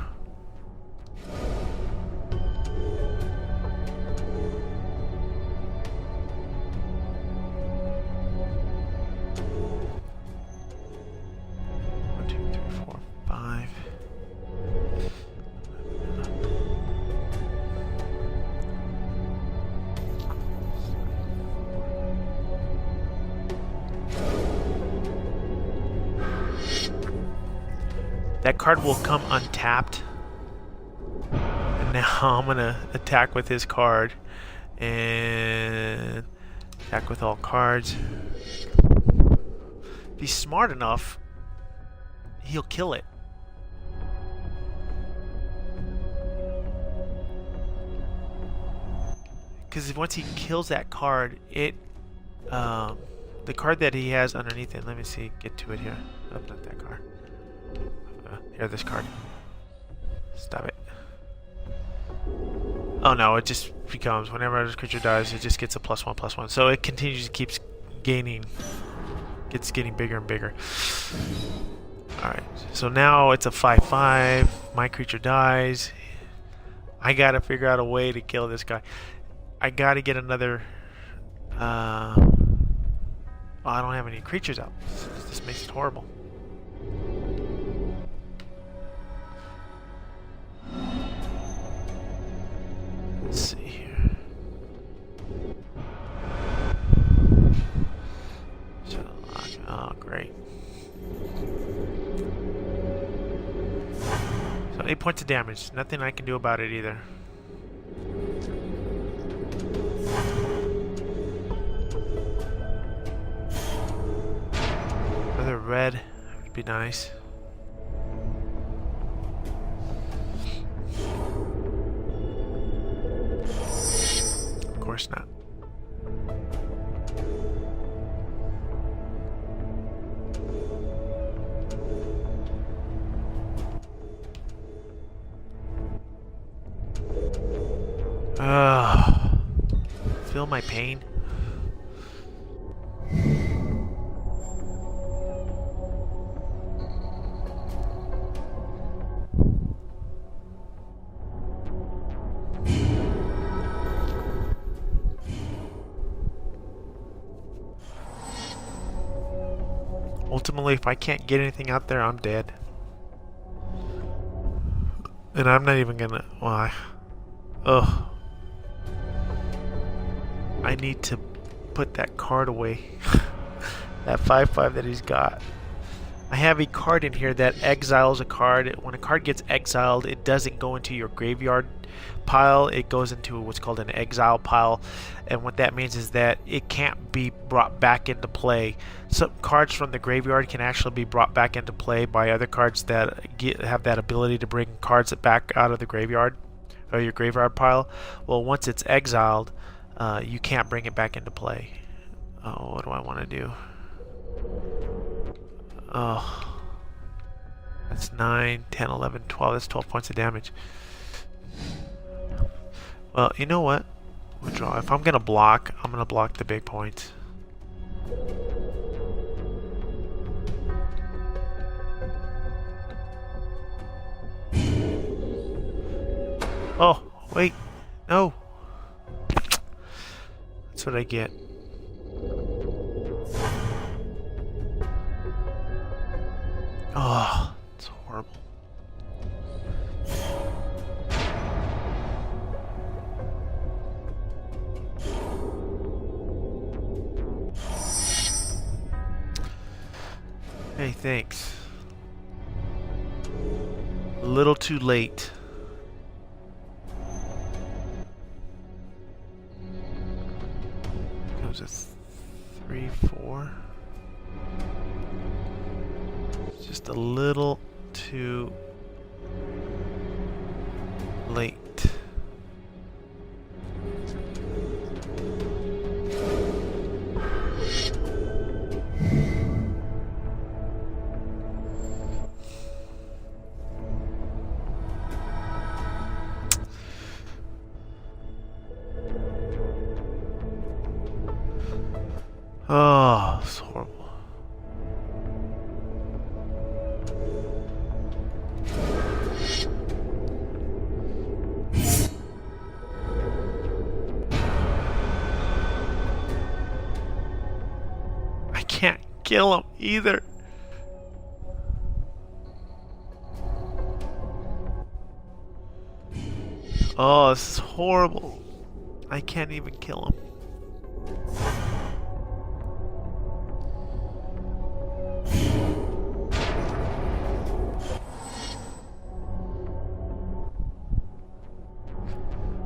That card will come untapped. And now I'm going to attack with his card. And attack with all cards. If he's smart enough, he'll kill it. Because once he kills that card, it the card that he has underneath it. Let me see. Get to it here. Oh, not that card. Here, this card. Stop it. Oh no, it just becomes, whenever this creature dies, it just gets a +1/+1. So it continues to keeps gaining, gets getting bigger and bigger. Alright, so now it's a 5/5. My creature dies. I gotta figure out a way to kill this guy. I gotta get another... well, I don't have any creatures out. This makes it horrible. Let's see here. Oh, great. So 8 points of damage. Nothing I can do about it either. Another red would be nice. Of course not. Feel my pain. Ultimately, if I can't get anything out there, I'm dead. And I'm not even gonna... Why? Ugh. I need to put that card away. That 5/5 that he's got. I have a card in here that exiles a card. When a card gets exiled, it doesn't go into your graveyard pile. It goes into what's called an exile pile. And what that means is that it can't be brought back into play. Some cards from the graveyard can actually be brought back into play by other cards that have that ability to bring cards back out of the graveyard or your graveyard pile. Well, once it's exiled, you can't bring it back into play. Oh, what do I want to do? Oh, that's 9, 10, 11, 12. That's 12 points of damage. Well, you know what? Withdraw. If I'm going to block, I'm going to block the big points. Oh, wait. No. That's what I get. Oh, it's horrible. Hey, thanks. A little too late. Comes a 3, 4. Just a little too late. Oh, it's horrible. I can't kill him either. Oh, this is horrible. I can't even kill him.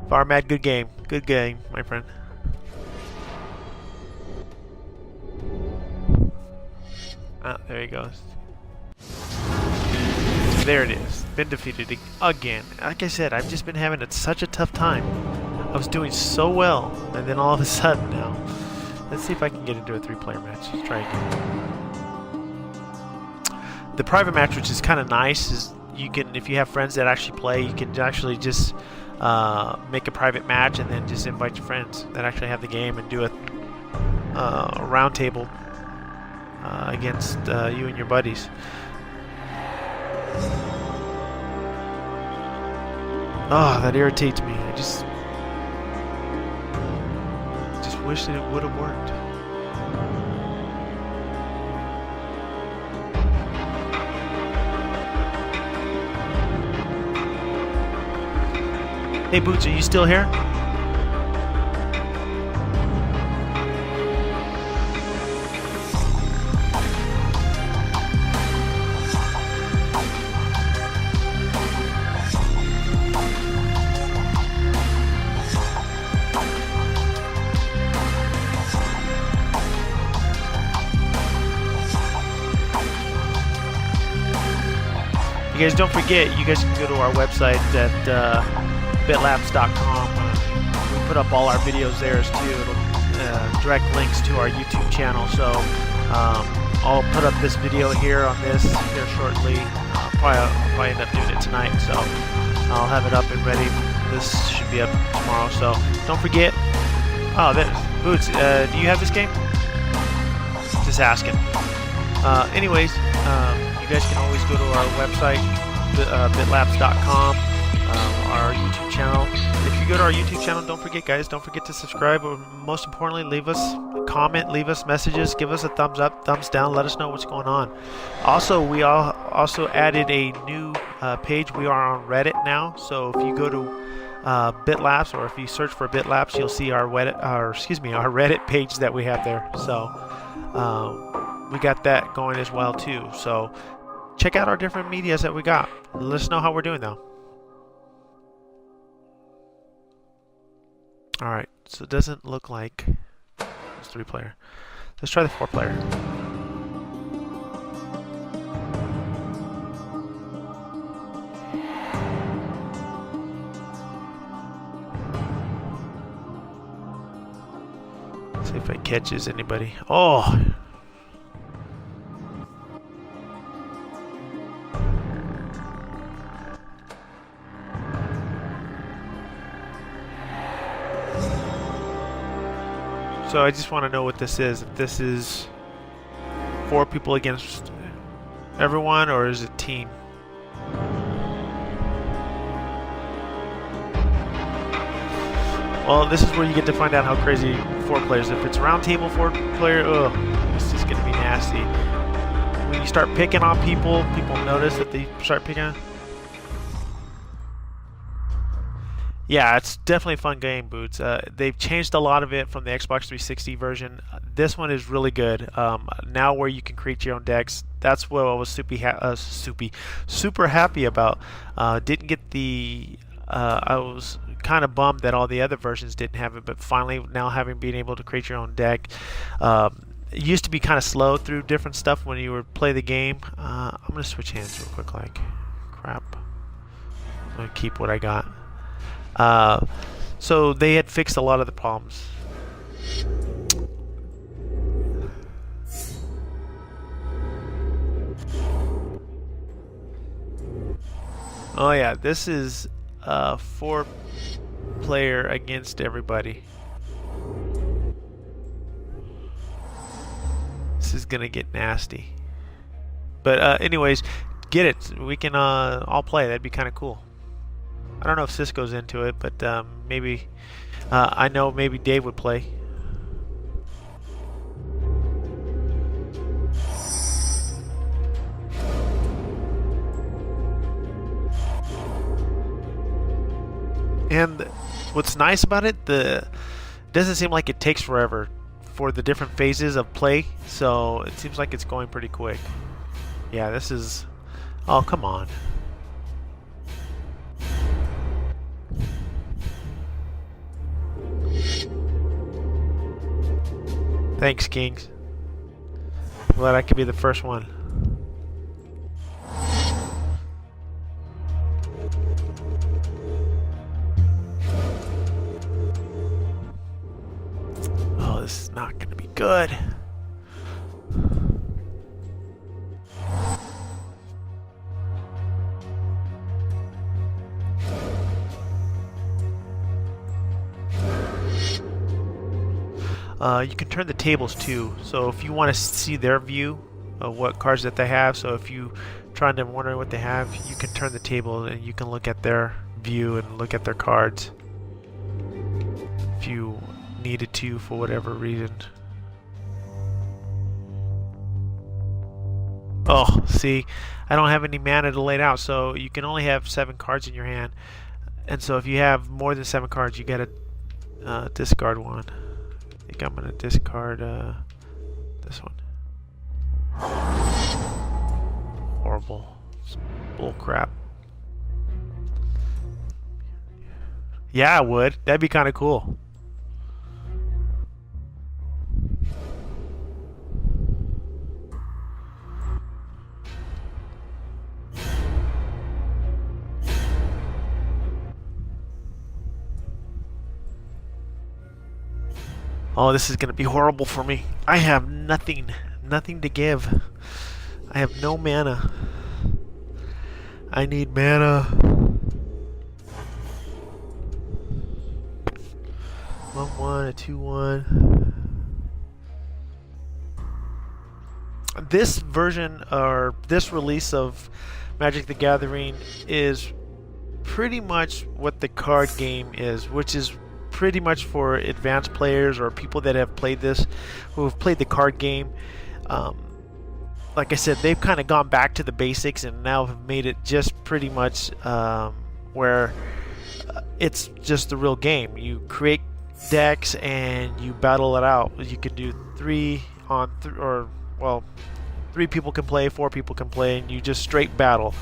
Farmad, good game. Good game, my friend. Ah, there he goes. There it is. Been defeated again. Like I said, I've just been having such a tough time. I was doing so well, and then all of a sudden now, Let's see if I can get into a 3-player match. Let's try again. The private match, which is kind of nice, is you can, if you have friends that actually play, you can actually just make a private match and then just invite your friends that actually have the game and do a round table against you and your buddies. Oh, that irritates me. I just wish that it would have worked. Hey Boots, are you still here? You guys don't forget, you guys can go to our website at BitLapse.com. We put up all our videos there too. It'll direct links to our YouTube channel. So I'll put up this video here on this here shortly. I'll probably end up doing it tonight. So I'll have it up and ready. This should be up tomorrow. So don't forget. Oh, Boots, do you have this game? Just asking. Anyways, you guys can always go to our website, bitlapse.com, our YouTube channel. If you go to our YouTube channel, don't forget, guys, don't forget to subscribe. Or most importantly, leave us a comment, leave us messages, give us a thumbs up, thumbs down, let us know what's going on. Also, we also added a new page. We are on Reddit now, so if you go to BitLapse, or if you search for BitLapse, you'll see our Reddit page that we have there. So we got that going as well too. So check out our different medias that we got. Let us know how we're doing though. Alright, so it doesn't look like it's 3-player. Let's try the 4-player. See if it catches anybody. Oh! So I just want to know what this is. If this is 4 people against everyone, or is it team? Well, this is where you get to find out how crazy 4 players. If it's round table 4-player, ugh, this is going to be nasty. When you start picking on people, people notice that they start picking on. Yeah, it's definitely a fun game, Boots. They've changed a lot of it from the Xbox 360 version. This one is really good. Now where you can create your own decks, that's what I was super happy about. Didn't get the... I was kind of bummed that all the other versions didn't have it, but finally now being able to create your own deck. It used to be kind of slow through different stuff when you would play the game. I'm going to switch hands real quick, like crap. I'm going to keep what I got. So they had fixed a lot of the problems. Oh yeah, this is 4-player against everybody. This is gonna get nasty. But anyways, get it. We can all play. That'd be kind of cool. I don't know if Cisco's into it, but maybe I know maybe Dave would play. And what's nice about it, it doesn't seem like it takes forever for the different phases of play, so it seems like it's going pretty quick. Yeah, this is... Oh, come on. Thanks, Kings. Glad I could be the first one. Oh, this is not going to be good. You can turn the tables too, so if you want to see their view of what cards that they have, so if you trying to wonder what they have, you can turn the table and you can look at their view and look at their cards if you needed to for whatever reason. Oh, see, I don't have any mana to lay it out, so you can only have 7 cards in your hand, and so if you have more than 7 cards, you gotta discard one. I think I'm gonna discard this one. Horrible. Bull crap. Yeah, I would. That'd be kind of cool. Oh, this is gonna be horrible for me. I have nothing to give. I have no mana. I need mana. 1/1, a 2/1. This version, or this release of Magic the Gathering, is pretty much what the card game is, which is pretty much for advanced players or people that have played this, who have played the card game. Like I said, they've kind of gone back to the basics and now have made it just pretty much where it's just the real game. You create decks and you battle it out. You can do 3 on 3, or well, 3 people can play, 4 people can play, and you just straight battle.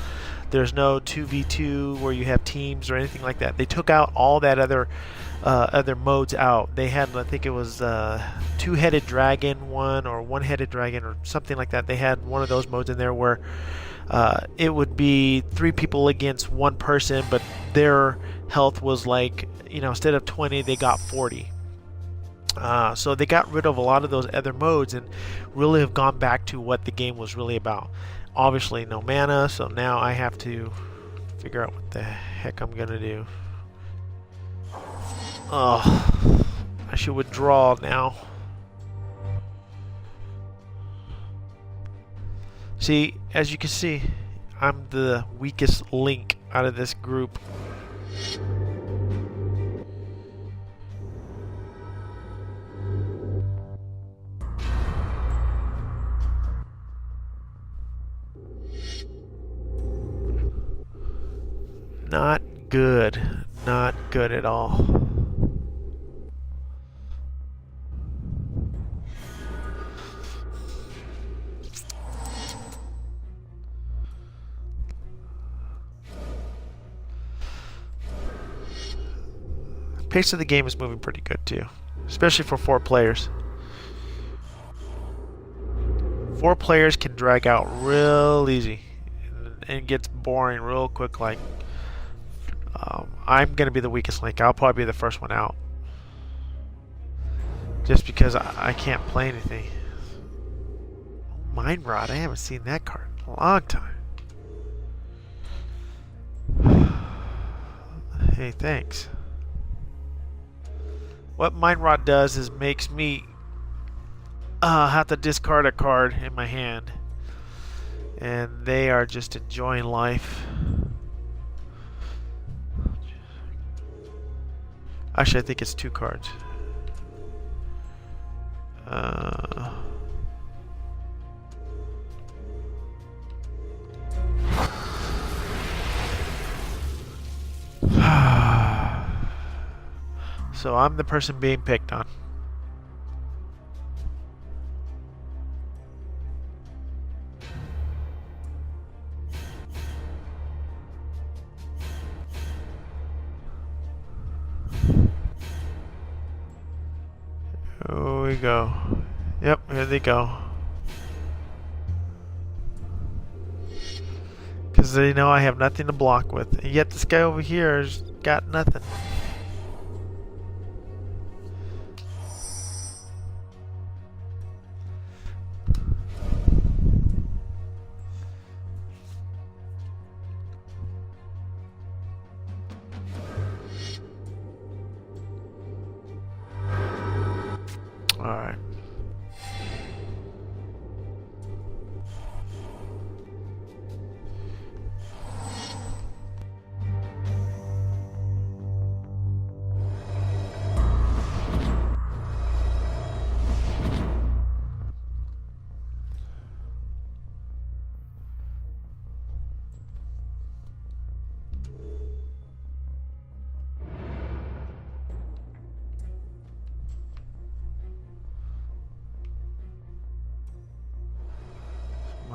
There's no 2v2 where you have teams or anything like that. They took out all that other modes out. They had, I think it was 2-headed dragon one, or 1-headed dragon, or something like that. They had one of those modes in there where it would be 3 people against 1 person, but their health was like, you know, instead of 20 they got 40. So they got rid of a lot of those other modes and really have gone back to what the game was really about. Obviously no mana, so now I have to figure out what the heck I'm gonna do. Oh, I should withdraw now. See, as you can see, I'm the weakest link out of this group. Not good. Not good at all. Pace of the game is moving pretty good too, especially for 4 players. 4 players can drag out real easy, and it gets boring real quick. Like, I'm gonna be the weakest link. I'll probably be the first one out, just because I can't play anything. Mind Rod, I haven't seen that card in a long time. Hey, thanks. What Mind Rod does is makes me have to discard a card in my hand, and they are just enjoying life. Actually, I think it's 2 cards. So I'm the person being picked on. Here we go. Yep, here they go. Because they know I have nothing to block with. And yet this guy over here has got nothing.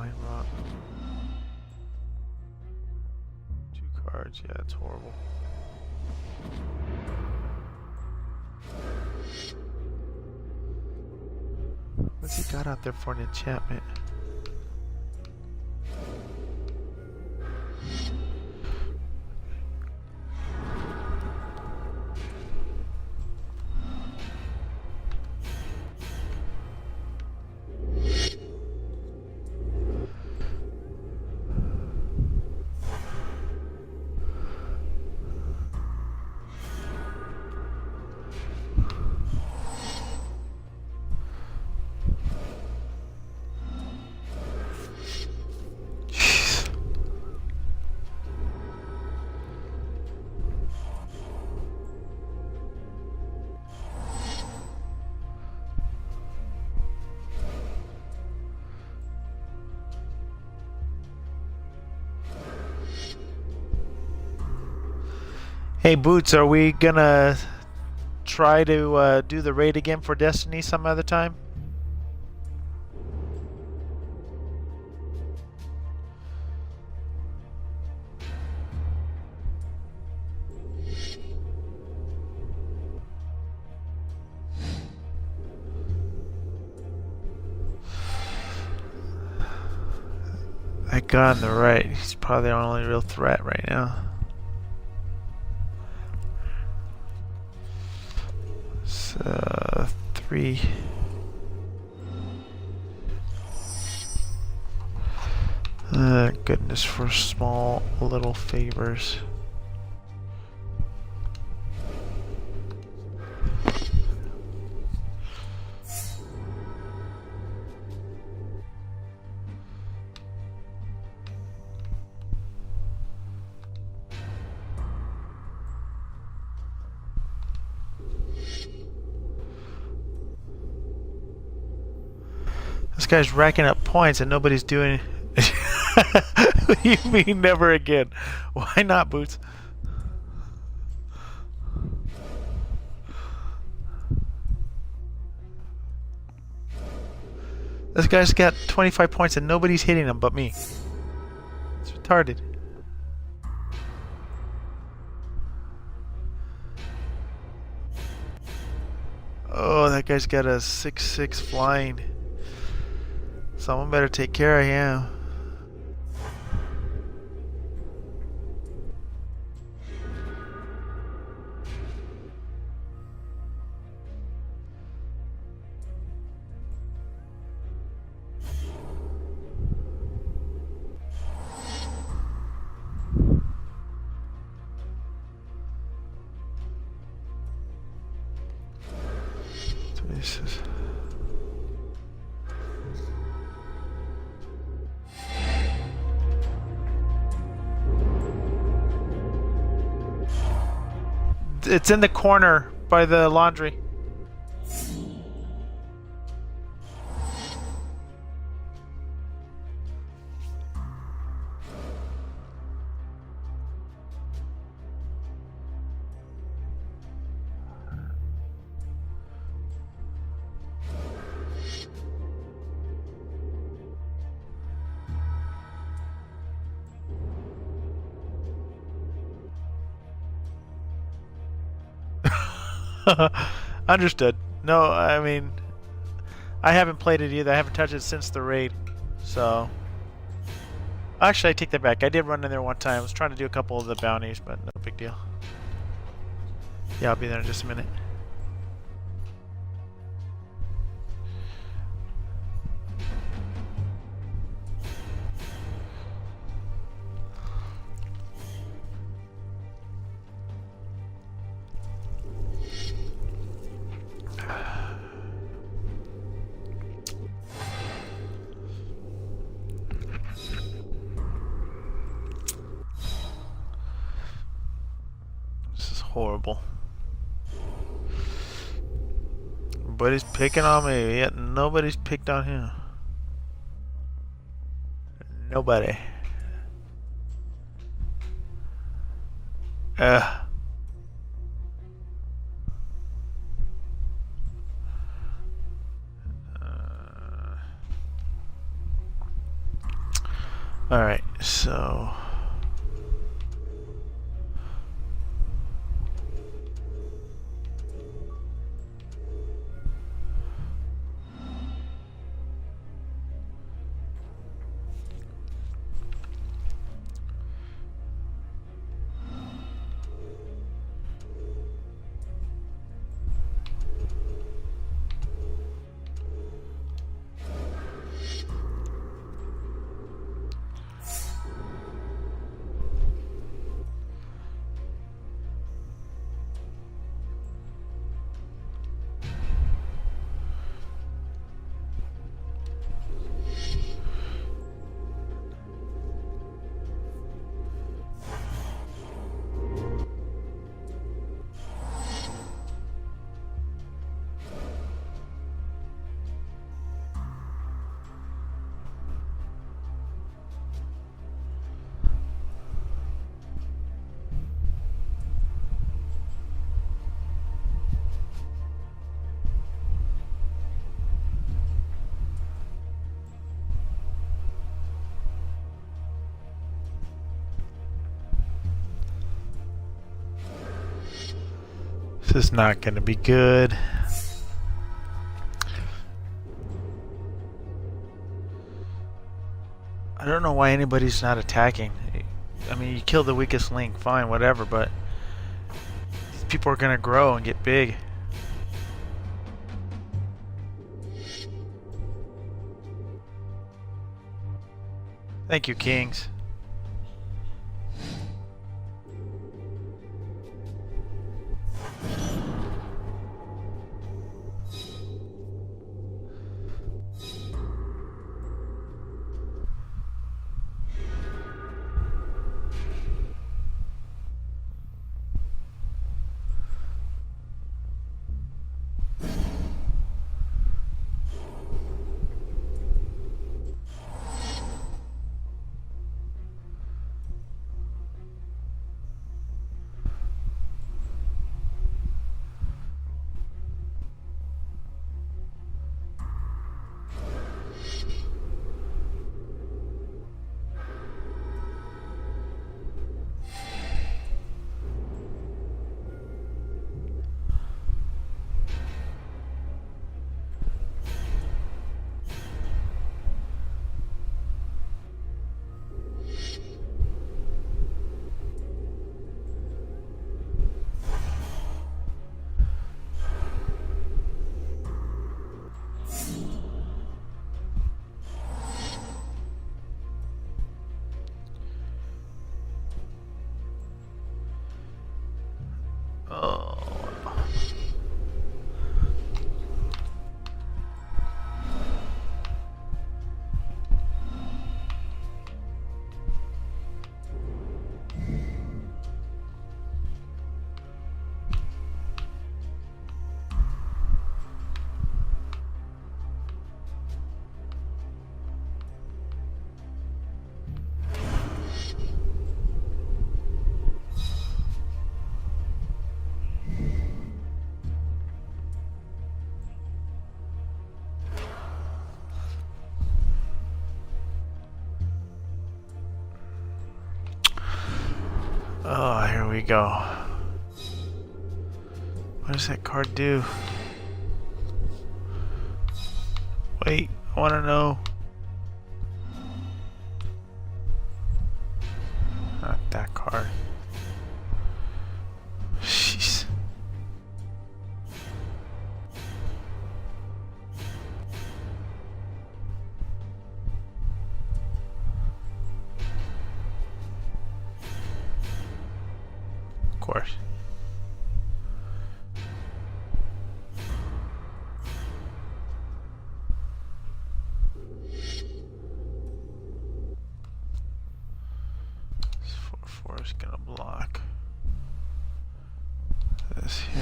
Flying rock. 2 cards. Yeah, it's horrible. What's he got out there for an enchantment? Hey Boots, are we gonna try to do the raid again for Destiny some other time? That guy on the right, he's probably our only real threat right now. So, 3. Goodness for small little favors. This guy's racking up points and nobody's doing. What do you mean never again? Why not, Boots? This guy's got 25 points and nobody's hitting him but me. It's retarded. Oh, that guy's got a 6/6 flying. Someone better take care of him. This is... It's in the corner by the laundry. Understood. No, I mean, I haven't played it either. I haven't touched it since the raid. So, actually, I take that back. I did run in there one time. I was trying to do a couple of the bounties, but no big deal. Yeah, I'll be there in just a minute. Horrible. Everybody's picking on me, yet nobody's picked on him. Nobody. Alright, so... This is not going to be good. I don't know why anybody's not attacking. I mean, you kill the weakest link, fine, whatever, but these people are going to grow and get big. Thank you, Kings. Oh, here we go. What does that card do? Wait, I want to know. Not that card. Jeez. Of course. This 4/4 is gonna block this here.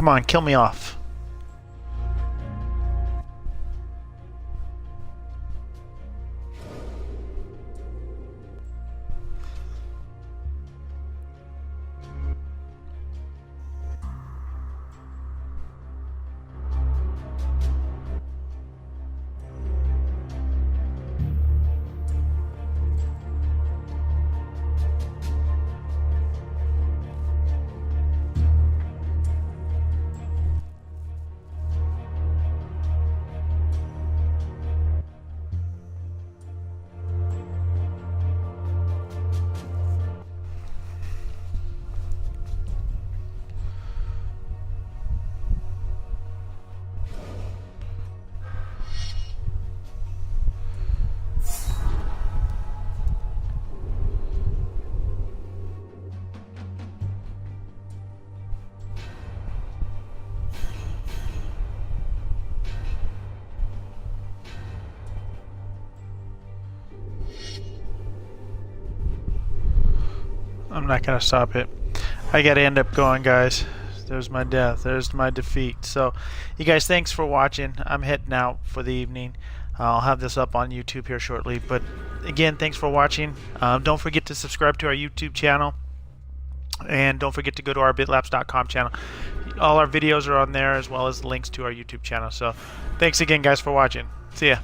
Come on, kill me off. I'm not gonna stop it. I gotta end up going, guys. There's my death. There's my defeat. So, you guys, thanks for watching. I'm heading out for the evening. I'll have this up on YouTube here shortly. But again, thanks for watching. Don't forget to subscribe to our YouTube channel. And don't forget to go to our BitLapse.com channel. All our videos are on there, as well as links to our YouTube channel. So, thanks again, guys, for watching. See ya.